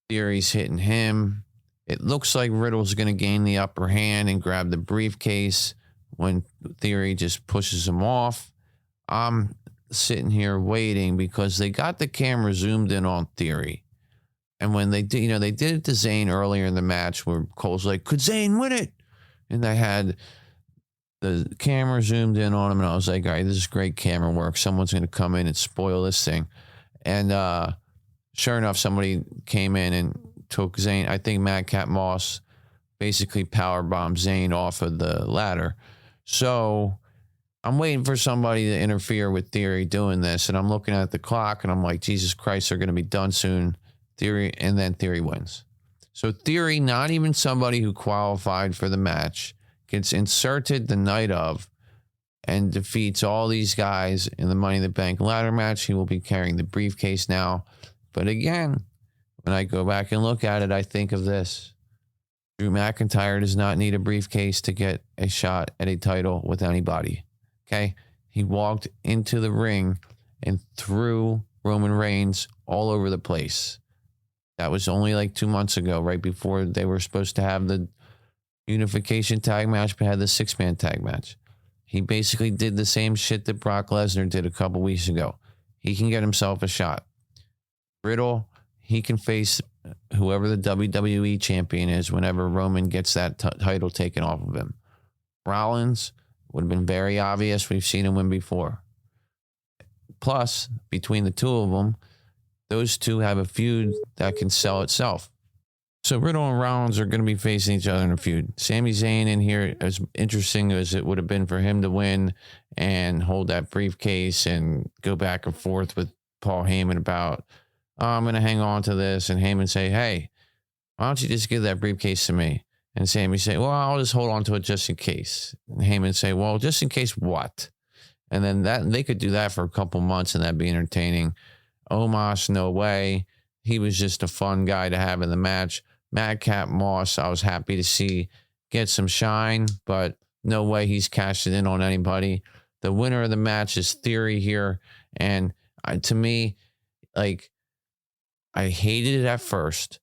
Theory's hitting him. It looks like Riddle's going to gain the upper hand and grab the briefcase when Theory just pushes him off. I'm sitting here waiting because they got the camera zoomed in on Theory. And when they did, they did it to Zayn earlier in the match where Cole's like, could Zayn win it? And they had the camera zoomed in on him, and I was like, all right, this is great camera work. Someone's going to come in and spoil this thing. And sure enough, somebody came in and took Zayn. I think Madcap Moss basically powerbombed Zayn off of the ladder. So I'm waiting for somebody to interfere with Theory doing this, and I'm looking at the clock, and I'm like, Jesus Christ, they're going to be done soon. Theory, and then Theory wins. So Theory, not even somebody who qualified for the match, gets inserted the night of and defeats all these guys in the Money in the Bank ladder match. He will be carrying the briefcase now. But again, when I go back and look at it, I think of this. Drew McIntyre does not need a briefcase to get a shot at a title with anybody. Okay? He walked into the ring and threw Roman Reigns all over the place. That was only like 2 months ago, right before they were supposed to have the unification tag match, but had the 6-man tag match. He basically did the same shit that Brock Lesnar did a couple weeks ago. He can get himself a shot. Riddle, he can face whoever the WWE champion is whenever Roman gets that title taken off of him. Rollins would have been very obvious. We've seen him win before. Plus, between the two of them, those two have a feud that can sell itself. So Riddle and Rollins are going to be facing each other in a feud. Sami Zayn in here, as interesting as it would have been for him to win and hold that briefcase and go back and forth with Paul Heyman about, oh, I'm going to hang on to this. And Heyman say, hey, why don't you just give that briefcase to me? And Sami say, well, I'll just hold on to it just in case. And Heyman say, well, just in case what? And then they could do that for a couple months and that'd be entertaining. Omos, no way. He was just a fun guy to have in the match. Madcap Moss, I was happy to see get some shine, but no way he's cashing in on anybody. The winner of the match is Theory here. And to me, like, I hated it at first.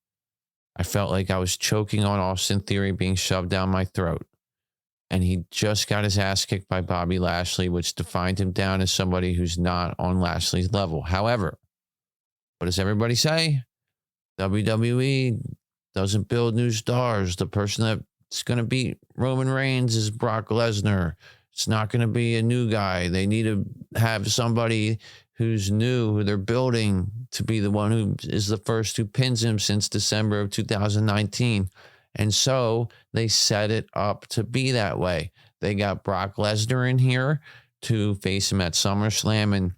I felt like I was choking on Austin Theory being shoved down my throat. And he just got his ass kicked by Bobby Lashley, which defined him down as somebody who's not on Lashley's level. However, what does everybody say? WWE doesn't build new stars. The person that's going to beat Roman Reigns is Brock Lesnar. It's not going to be a new guy. They need to have somebody who's new, who they're building to be the one who is the first who pins him since December of 2019. And so they set it up to be that way. They got Brock Lesnar in here to face him at SummerSlam and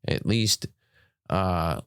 at least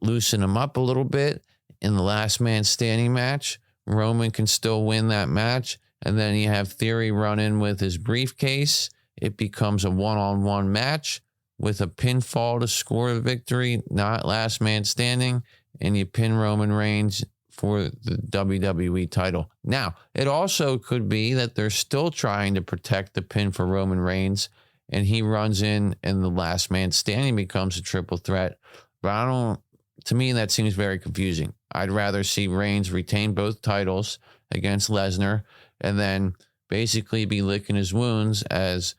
loosen him up a little bit. In the last man standing match, Roman can still win that match. And then you have Theory run in with his briefcase. It becomes a one-on-one match with a pinfall to score the victory, not last man standing. And you pin Roman Reigns for the WWE title. Now, it also could be that they're still trying to protect the pin for Roman Reigns. And he runs in and the last man standing becomes a triple threat. But to me, that seems very confusing. I'd rather see Reigns retain both titles against Lesnar and then basically be licking his wounds as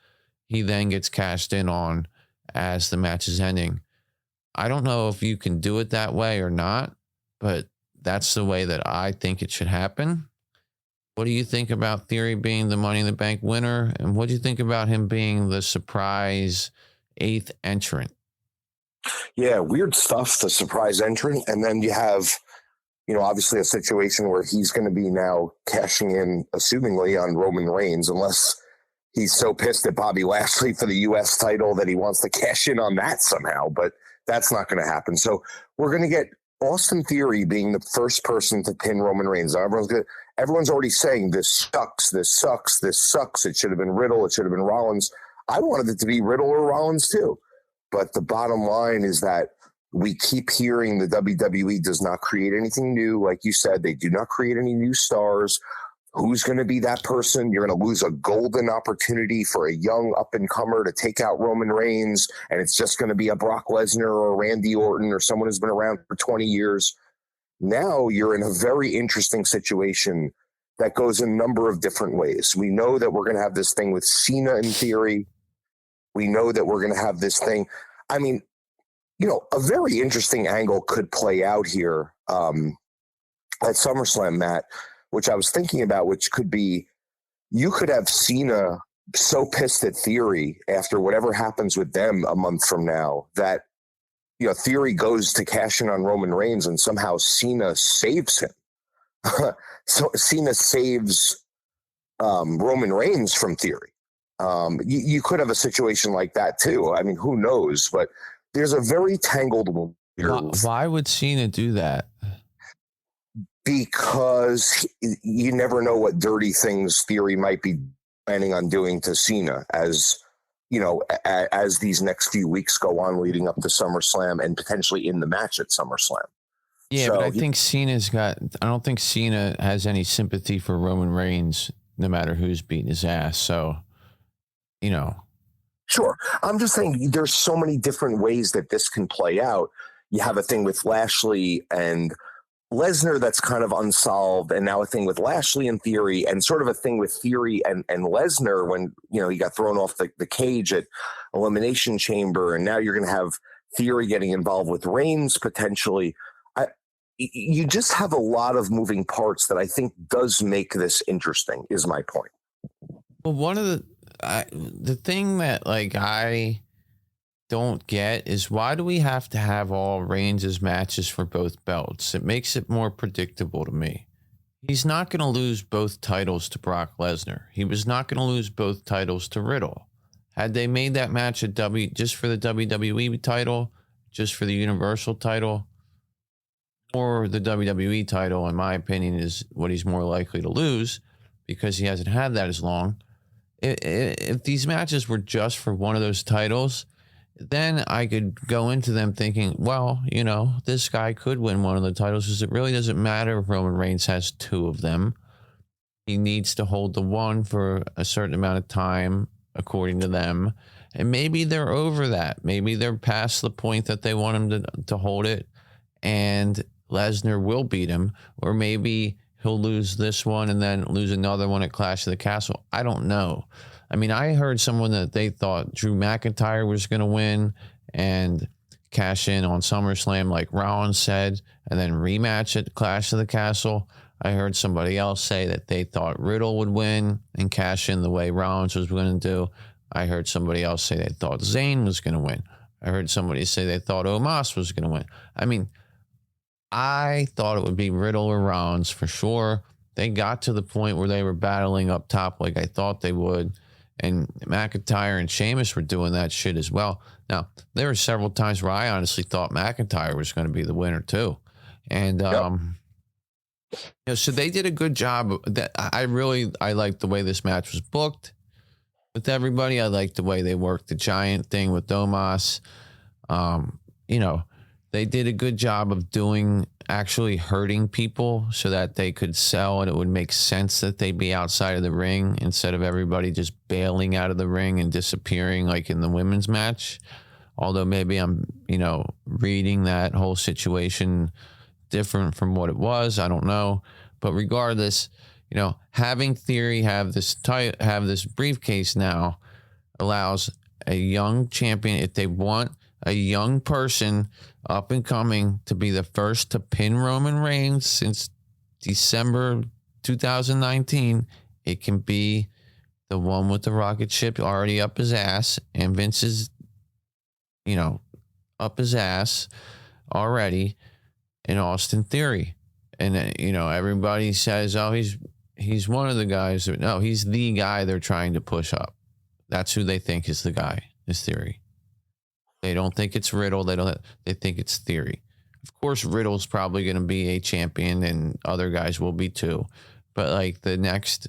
he then gets cashed in on as the match is ending. I don't know if you can do it that way or not, but that's the way that I think it should happen. What do you think about Theory being the Money in the Bank winner? And what do you think about him being the surprise 8th entrant? Yeah, weird stuff, the surprise entrant. And then you have, obviously a situation where he's going to be now cashing in, assumingly, on Roman Reigns, unless he's so pissed at Bobby Lashley for the U.S. title that he wants to cash in on that somehow. But that's not going to happen. So we're going to get Austin Theory being the first person to pin Roman Reigns. Everyone's already saying this sucks, this sucks, this sucks. It should have been Riddle. It should have been Rollins. I wanted it to be Riddle or Rollins too. But the bottom line is that we keep hearing the WWE does not create anything new. Like you said, they do not create any new stars. Who's going to be that person? You're going to lose a golden opportunity for a young up-and-comer to take out Roman Reigns, and it's just going to be a Brock Lesnar or a Randy Orton or someone who's been around for 20 years. Now you're in a very interesting situation that goes a number of different ways. We know that we're going to have this thing with Cena in Theory. We know that we're going to have this thing. I mean, a very interesting angle could play out here at SummerSlam, Matt, which I was thinking about, which could be, you could have Cena so pissed at Theory after whatever happens with them a month from now that, Theory goes to cash in on Roman Reigns and somehow Cena saves him. So Cena saves Roman Reigns from Theory. You could have a situation like that too. I mean, who knows? But there's a very tangled. Why would Cena do that? Because you never know what dirty things Theory might be planning on doing to Cena as these next few weeks go on leading up to SummerSlam and potentially in the match at SummerSlam. Yeah, so, but I don't think Cena has any sympathy for Roman Reigns, no matter who's beating his ass. So, Sure. I'm just saying there's so many different ways that this can play out. You have a thing with Lashley and Lesnar that's kind of unsolved, and now a thing with Lashley and Theory, and sort of a thing with Theory and Lesnar when, he got thrown off the cage at Elimination Chamber, and now you're going to have Theory getting involved with Reigns potentially. You just have a lot of moving parts that I think does make this interesting, is my point. Well, one of the thing that I don't get is, why do we have to have all Reigns' matches for both belts? It makes it more predictable to me. He's not going to lose both titles to Brock Lesnar. He was not going to lose both titles to Riddle. Had they made that match just for the WWE title, just for the Universal title, or the WWE title, in my opinion, is what he's more likely to lose because he hasn't had that as long. If these matches were just for one of those titles, then I could go into them thinking, well, this guy could win one of the titles, because it really doesn't matter if Roman Reigns has two of them. He needs to hold the one for a certain amount of time, according to them. And maybe they're over that. Maybe they're past the point that they want him to hold it, and Lesnar will beat him. Or maybe he'll lose this one and then lose another one at Clash of the Castle. I don't know. I mean, I heard someone that they thought Drew McIntyre was going to win and cash in on SummerSlam, like Rollins said, and then rematch at Clash of the Castle. I heard somebody else say that they thought Riddle would win and cash in the way Rollins was going to do. I heard somebody else say they thought Zayn was going to win. I heard somebody say they thought Omos was going to win. I mean, I thought it would be Riddle or Rollins for sure. They got to the point where they were battling up top like I thought they would. And McIntyre and Sheamus were doing that shit as well. Now, there were several times where I honestly thought McIntyre was going to be the winner too. And, so they did a good job. That I liked the way this match was booked with everybody. I liked the way they worked the Giant thing with Omos. They did a good job of actually hurting people so that they could sell, and it would make sense that they'd be outside of the ring instead of everybody just bailing out of the ring and disappearing like in the women's match. Although maybe I'm, reading that whole situation different from what it was. I don't know. But regardless, having Theory have this briefcase now allows a young champion, if they want a young person up and coming, to be the first to pin Roman Reigns since December 2019. It can be the one with the rocket ship already up his ass, and Vince is, up his ass already, in Austin Theory. And, everybody says, oh, he's one of the guys. No, he's the guy they're trying to push up. That's who they think is the guy, is Theory. They don't think it's Riddle. They think it's Theory. Of course, Riddle's probably going to be a champion, and other guys will be too. But the next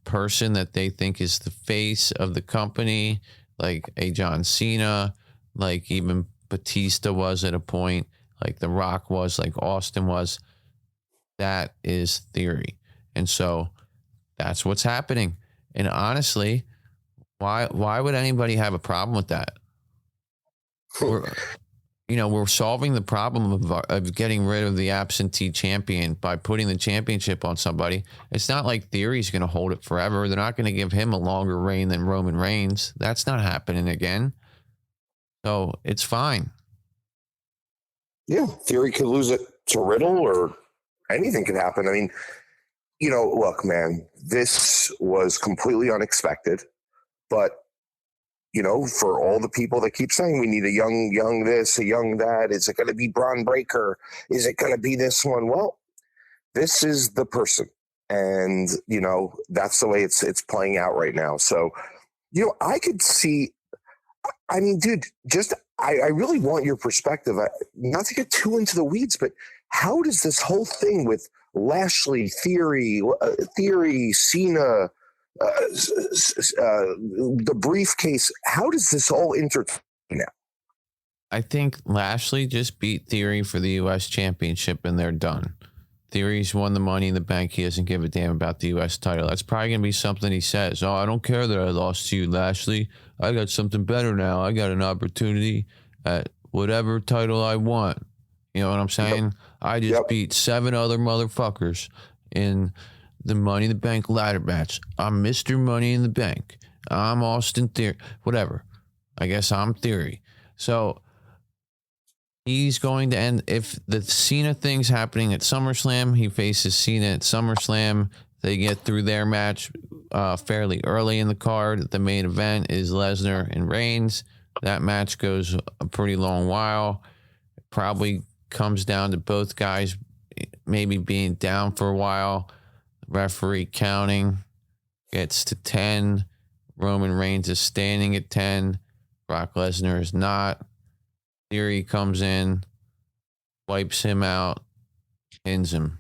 person that they think is the face of the company, like a John Cena, like even Batista was at a point, like The Rock was, like Austin was, that is Theory. And so that's what's happening. And honestly, why would anybody have a problem with that? We're solving the problem of getting rid of the absentee champion by putting the championship on somebody. It's not like Theory's going to hold it forever. They're not going to give him a longer reign than Roman Reigns. That's not happening again. So it's fine. Yeah, Theory could lose it to Riddle, or anything could happen. I mean, look, man, this was completely unexpected, but for all the people that keep saying we need a young this, a young that, is it going to be Braun Breaker? Is it going to be this one? Well, this is the person, and that's the way it's playing out right now. So, I could see. I mean, dude, I really want your perspective. Not to get too into the weeds, but how does this whole thing with Lashley, Theory, Cena, the briefcase, how does this all intertwine now? I think Lashley just beat Theory for the U.S. Championship, and they're done. Theory's won the Money in the Bank. He doesn't give a damn about the U.S. title. That's probably going to be something he says. Oh, I don't care that I lost to you, Lashley. I got something better now. I got an opportunity at whatever title I want. You know what I'm saying? Yep. I just beat 7 other motherfuckers in the Money in the Bank ladder match. I'm Mr. Money in the Bank. I'm Austin Theory. Whatever. I guess I'm Theory. So he's going to end, if the Cena thing's happening at SummerSlam, he faces Cena at SummerSlam. They get through their match fairly early in the card. The main event is Lesnar and Reigns. That match goes a pretty long while. It probably comes down to both guys maybe being down for a while. Referee counting gets to 10. Roman Reigns is standing at 10. Brock Lesnar is not. Theory comes in, wipes him out, pins him.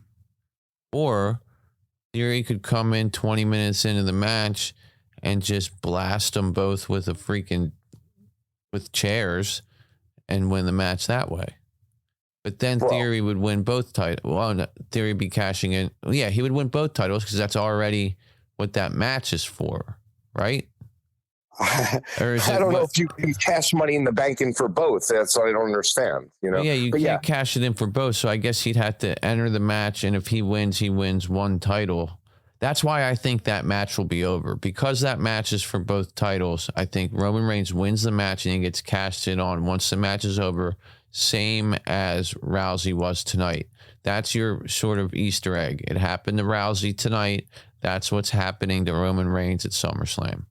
Or Theory could come in 20 minutes into the match and just blast them both with with chairs and win the match that way. But then Theory would win both titles. Well, no, Theory would be cashing in. Yeah, he would win both titles because that's already what that match is for, right? Or is I don't know if you can cash Money in the Bank in for both. That's what I don't understand. Yeah, you can't cash it in for both. So I guess he'd have to enter the match, and if he wins one title. That's why I think that match will be over. Because that match is for both titles, I think Roman Reigns wins the match and he gets cashed in on once the match is over, same as Rousey was tonight. That's your sort of Easter egg. It happened to Rousey tonight. That's what's happening to Roman Reigns at SummerSlam.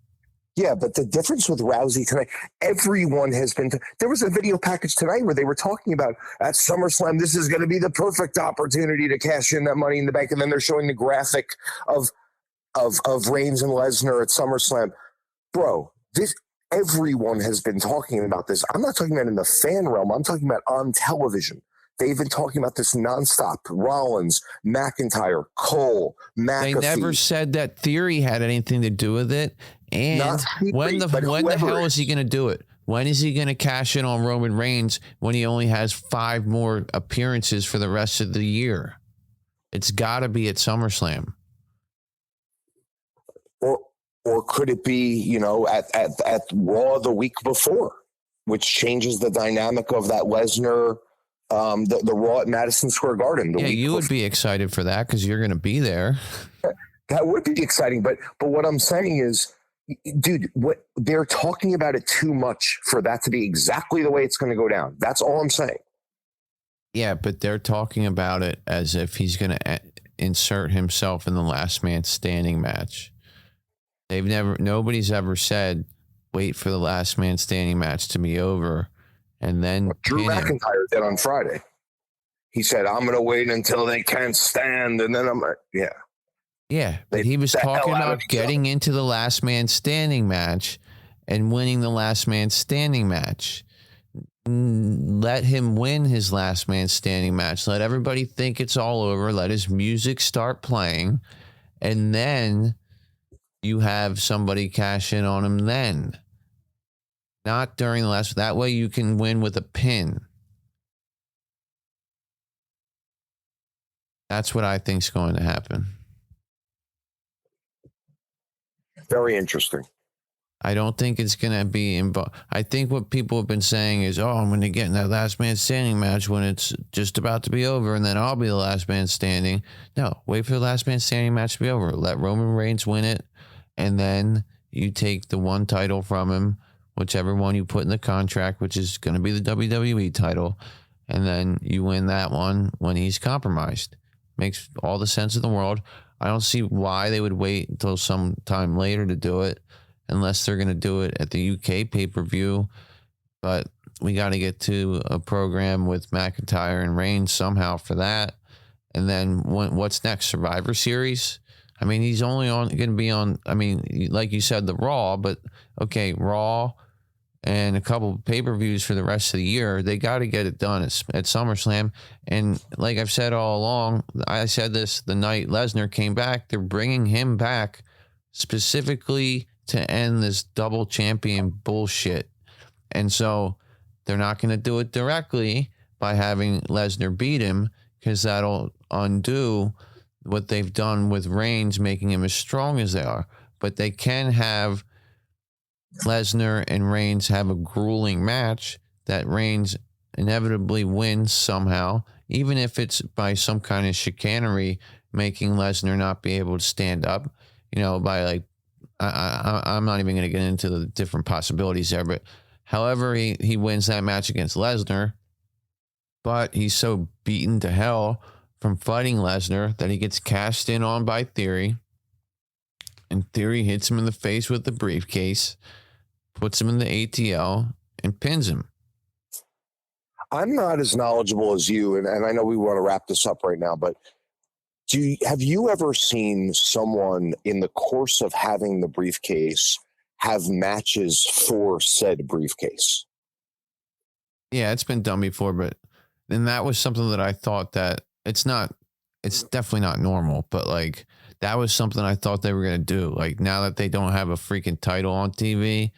Yeah, but the difference with Rousey tonight, everyone has been. There was a video package tonight where they were talking about at SummerSlam, this is going to be the perfect opportunity to cash in that Money in the Bank, and then they're showing the graphic of Reigns and Lesnar at SummerSlam. Bro, everyone has been talking about this. I'm not talking about in the fan realm. I'm talking about on television. They've been talking about this nonstop. Rollins, McIntyre, Cole, McAfee. They never said that Theory had anything to do with it. And when the hell is he going to do it? When is he going to cash in on Roman Reigns when he only has 5 more appearances for the rest of the year? It's got to be at SummerSlam. Or could it be, at Raw the week before, which changes the dynamic of that Lesnar, the Raw at Madison Square Garden. You would be excited for that because you're going to be there. That would be exciting. But what I'm saying is, dude, what they're talking about it too much for that to be exactly the way it's going to go down. That's all I'm saying. Yeah, but they're talking about it as if he's going to insert himself in the last man standing match. Nobody's ever said, wait for the last man standing match to be over and then Drew McIntyre did on Friday. He said, I'm going to wait until they can't stand. And then Yeah, but he was talking about getting into the last man standing match and winning the last man standing match. Let him win his last man standing match. Let everybody think it's all over. Let his music start playing. And then you have somebody cash in on him then. Not during the last. That way you can win with a pin. That's what I think is going to happen. Very interesting. I don't think it's going to be involved. I think what people have been saying is, I'm going to get in that last man standing match when it's just about to be over, and then I'll be the last man standing. No, wait for the last man standing match to be over. Let Roman Reigns win it, and then you take the one title from him, whichever one you put in the contract, which is going to be the WWE title, and then you win that one when he's compromised. Makes all the sense in the world. I don't see why they would wait until some time later to do it, unless they're going to do it at the UK pay-per-view. But we got to get to a program with McIntyre and Reigns somehow for that. And then what's next? Survivor Series? I mean, he's only going to be on, like you said, the Raw, but okay, Raw and a couple of pay-per-views for the rest of the year. They got to get it done at SummerSlam. And like I've said all along, I said this the night Lesnar came back, they're bringing him back specifically to end this double champion bullshit. And so they're not going to do it directly by having Lesnar beat him, because that'll undo what they've done with Reigns, making him as strong as they are. But they can have Lesnar and Reigns have a grueling match that Reigns inevitably wins somehow, even if it's by some kind of chicanery, making Lesnar not be able to stand up, by like, I'm not even going to get into the different possibilities there, but however he wins that match against Lesnar, but he's so beaten to hell from fighting Lesnar that he gets cashed in on by Theory, and Theory hits him in the face with the briefcase, puts him in the ATL, and pins him. I'm not as knowledgeable as you, and I know we want to wrap this up right now, but have you ever seen someone in the course of having the briefcase have matches for said briefcase? Yeah, it's been done before, but then that was something that I thought that it's definitely not normal, but like that was something I thought they were going to do. Like now that they don't have a freaking title on TV,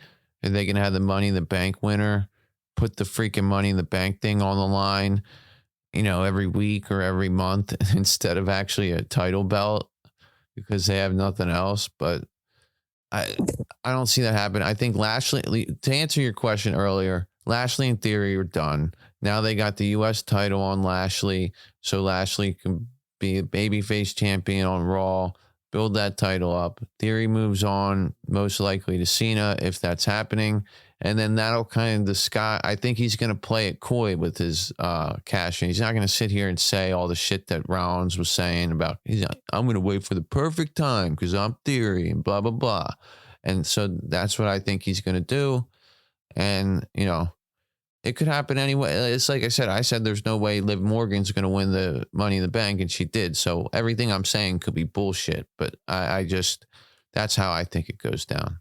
are they going to have the Money in the Bank winner put the freaking Money in the Bank thing on the line, every week or every month instead of actually a title belt because they have nothing else? But I don't see that happen. I think Lashley, to answer your question earlier, Lashley and Theory are done. Now they got the U.S. title on Lashley, so Lashley can be a babyface champion on Raw, build that title up. Theory moves on, most likely to Cena, if that's happening. And then that'll kind of disguise. I think he's going to play it coy with his cash in. He's not going to sit here and say all the shit that Rollins was saying about, I'm going to wait for the perfect time because I'm Theory and blah, blah, blah. And so that's what I think he's going to do. And, it could happen anyway. It's like I said there's no way Liv Morgan's going to win the Money in the Bank, and she did. So everything I'm saying could be bullshit. But I just, that's how I think it goes down.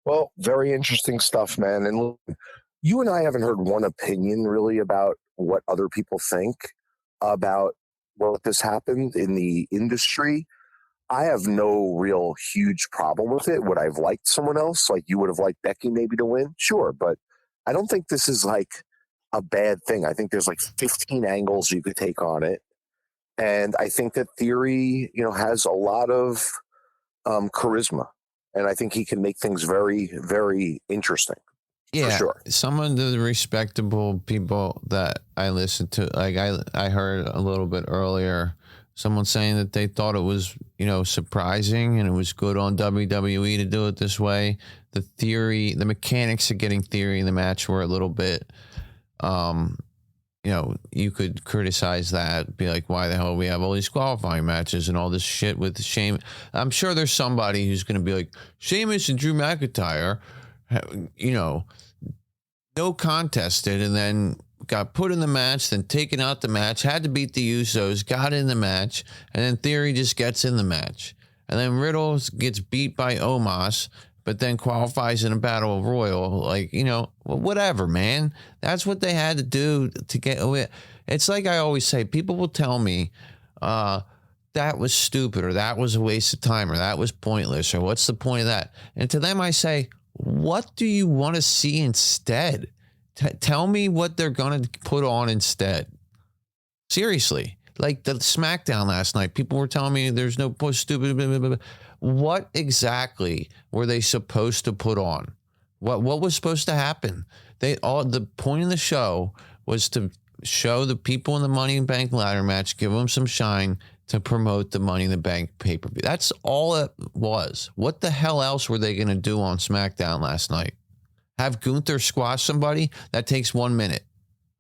Well, very interesting stuff, man. And you and I haven't heard one opinion really about what other people think about what this happened in the industry. I have no real huge problem with it. Would I have liked someone else? Like you would have liked Becky maybe to win? Sure. But I don't think this is like a bad thing. I think there's like 15 angles you could take on it. And I think that Theory, has a lot of charisma. And I think he can make things very, very interesting. Yeah, for sure. Some of the respectable people that I listened to, like I heard a little bit earlier, someone saying that they thought it was, surprising and it was good on WWE to do it this way. The mechanics of getting Theory in the match were a little bit, you could criticize that, be like, why the hell we have all these qualifying matches and all this shit with Sheamus? I'm sure there's somebody who's going to be like, Sheamus and Drew McIntyre, no contested, and then got put in the match, then taken out the match, had to beat the Usos, got in the match, and then Theory just gets in the match. And then Riddle gets beat by Omos, but then qualifies in a battle royal. Like, whatever, man. That's what they had to do to get away. It's like I always say, people will tell me, that was stupid, or that was a waste of time, or that was pointless, or what's the point of that? And to them, I say, what do you want to see instead? Tell me what they're going to put on instead. Seriously. Like the SmackDown last night, people were telling me there's no stupid. Blah, blah, blah. What exactly were they supposed to put on? What was supposed to happen? The point of the show was to show the people in the Money in the Bank ladder match, give them some shine to promote the Money in the Bank pay-per-view. That's all it was. What the hell else were they going to do on SmackDown last night? Have Gunther squash somebody? That takes 1 minute.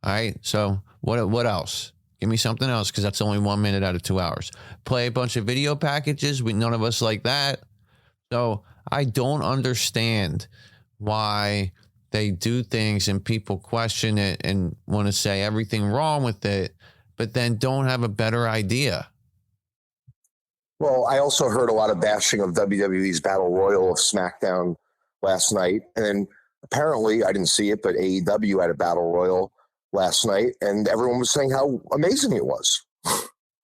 All right. So what else? Give me something else, because that's only 1 minute out of 2 hours. Play a bunch of video packages. None of us like that. So I don't understand why they do things and people question it and want to say everything wrong with it, but then don't have a better idea. Well, I also heard a lot of bashing of WWE's Battle Royal of SmackDown last night. And then apparently, I didn't see it, but AEW had a Battle Royal last night, and everyone was saying how amazing it was.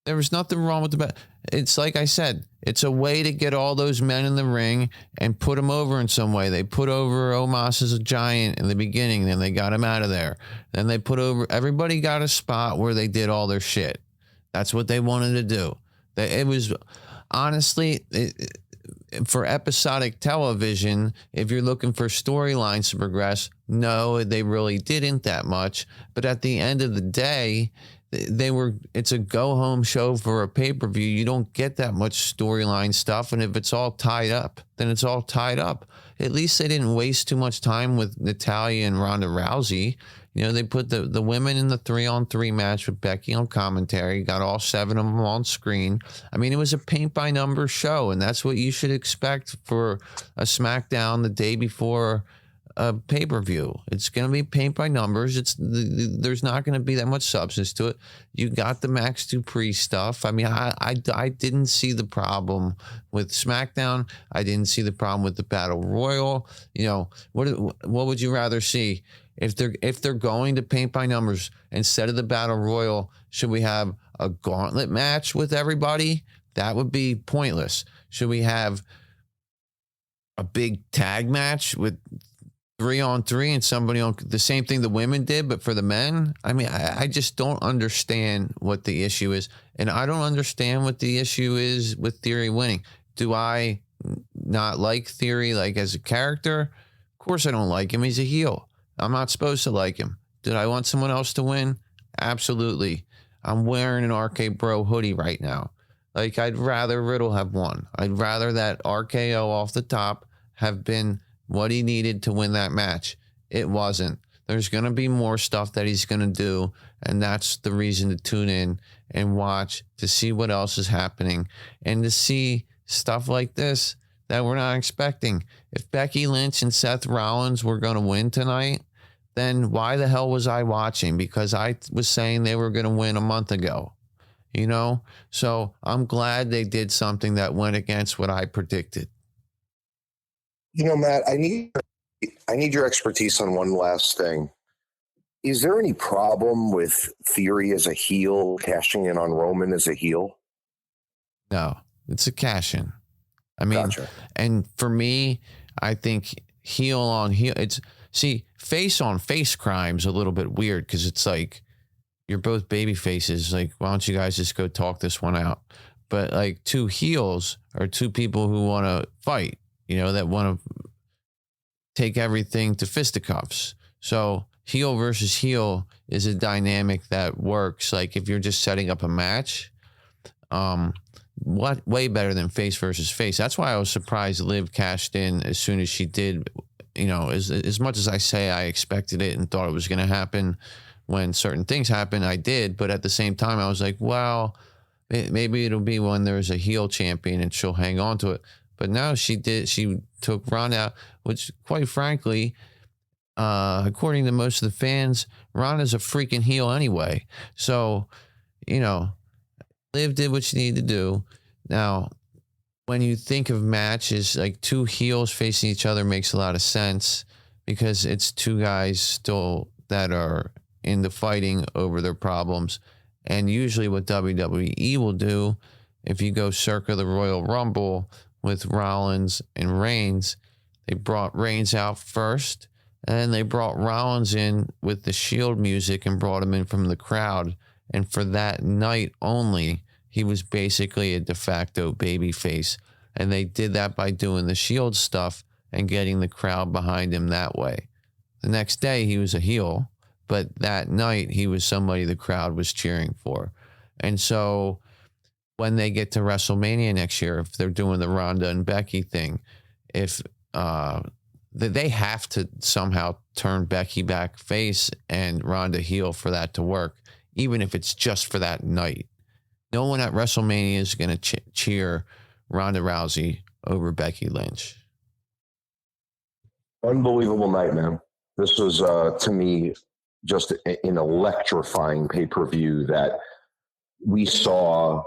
There was nothing wrong with the It's like I said, it's a way to get all those men in the ring and put them over in some way. They put over Omos as a giant in the beginning, then they got him out of there. Then they put over, everybody got a spot where they did all their shit. That's what they wanted to do. It was, honestly, for episodic television, if you're looking for storylines to progress, no, they really didn't that much. But at the end of the day, it's a go home show for a pay-per-view. You don't get that much storyline stuff. And if it's all tied up, then it's all tied up. At least they didn't waste too much time with Natalya and Ronda Rousey. You know, they put the women in the 3-on-3 match with Becky on commentary, got all 7 of them on screen. I mean, it was a paint by numbers show, and that's what you should expect for a SmackDown the day before a pay-per-view. It's going to be paint by numbers. There's not going to be that much substance to it. You got the Max Dupree stuff. I mean, I didn't see the problem with SmackDown. I didn't see the problem with the Battle Royal. You know, what would you rather see? If they're going to paint by numbers, instead of the Battle Royal, should we have a gauntlet match with everybody? That would be pointless. Should we have a big tag match with 3-on-3 and somebody on the same thing the women did, but for the men? I mean, I just don't understand what the issue is. And I don't understand what the issue is with Theory winning. Do I not like Theory like as a character? Of course I don't like him. He's a heel. I'm not supposed to like him. Did I want someone else to win? Absolutely. I'm wearing an RK Bro hoodie right now. Like, I'd rather Riddle have won. I'd rather that RKO off the top have been what he needed to win that match. It wasn't. There's going to be more stuff that he's going to do, and that's the reason to tune in and watch to see what else is happening and to see stuff like this that we're not expecting. If Becky Lynch and Seth Rollins were going to win tonight, then why the hell was I watching? Because I was saying they were going to win a month ago, you know? So I'm glad they did something that went against what I predicted. You know, Matt, I need your expertise on one last thing. Is there any problem with Theory as a heel cashing in on Roman as a heel? No, it's a cash in. I mean, Gotcha. And for me, I think heel on heel, face on face crime's a little bit weird because it's like you're both baby faces. Like, why don't you guys just go talk this one out? But like, two heels are two people who want to fight, you know, that want to take everything to fisticuffs. So heel versus heel is a dynamic that works. Like, if you're just setting up a match, way better than face versus face. That's why I was surprised Liv cashed in as soon as she did. You know, as much as I say I expected it and thought it was going to happen when certain things happen, I did. But at the same time, I was like, well, maybe it'll be when there's a heel champion and she'll hang on to it. But now she took Ronda out, which, quite frankly, according to most of the fans, Ronda's a freaking heel anyway. So, you know, Liv did what she needed to do. Now, when you think of matches, like two heels facing each other makes a lot of sense because it's two guys still that are into fighting over their problems. And usually what WWE will do, if you go circa the Royal Rumble with Rollins and Reigns, they brought Reigns out first, and then they brought Rollins in with the Shield music and brought him in from the crowd. And for that night only, he was basically a de facto babyface. And they did that by doing the Shield stuff and getting the crowd behind him that way. The next day, he was a heel, but that night, he was somebody the crowd was cheering for. And so when they get to WrestleMania next year, if they're doing the Ronda and Becky thing, if they have to somehow turn Becky back face and Ronda heel for that to work, even if it's just for that night. No one at WrestleMania is going to cheer Ronda Rousey over Becky Lynch. Unbelievable night, man. This was, to me, just an electrifying pay-per-view that we saw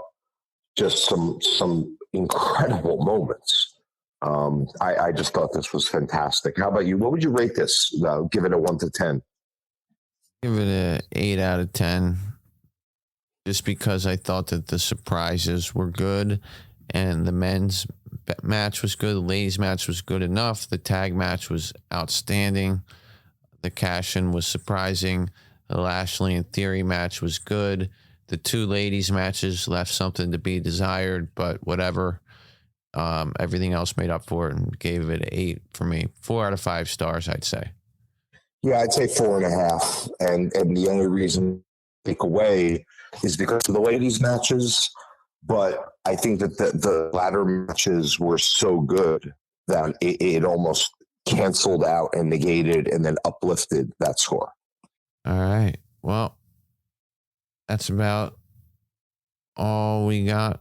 just some incredible moments. I just thought this was fantastic. How about you? What would you rate this? Give it a 1 to 10. Give it a 8 out of 10. Just because I thought that the surprises were good and the men's match was good. The ladies match was good enough. The tag match was outstanding. The cash-in was surprising. The Lashley and Theory match was good. The two ladies matches left something to be desired, but whatever. Everything else made up for it and gave it an 8 for me. 4 out of 5 stars, I'd say. Yeah, I'd say 4.5. And the only reason take away is because of the ladies' matches. But I think that the ladder matches were so good that it almost canceled out and negated and then uplifted that score. All right. Well, that's about all we got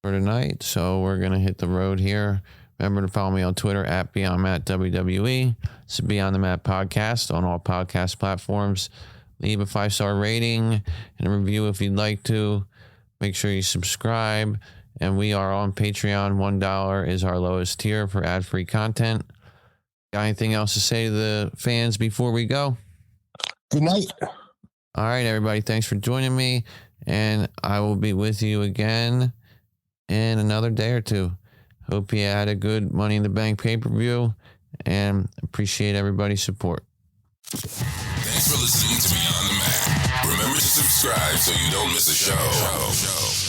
for tonight. So we're going to hit the road here. Remember to follow me on Twitter at BeyondMattWWE. It's a Beyond the Mat podcast on all podcast platforms. Leave a 5-star rating and a review if you'd like to. Make sure you subscribe. And we are on Patreon. $1 is our lowest tier for ad-free content. Got anything else to say to the fans before we go? Good night. All right, everybody. Thanks for joining me. And I will be with you again in another day or two. Hope you had a good Money in the Bank pay-per-view and appreciate everybody's support. Thanks for listening to Beyond the Mat. Remember to subscribe so you don't miss a show.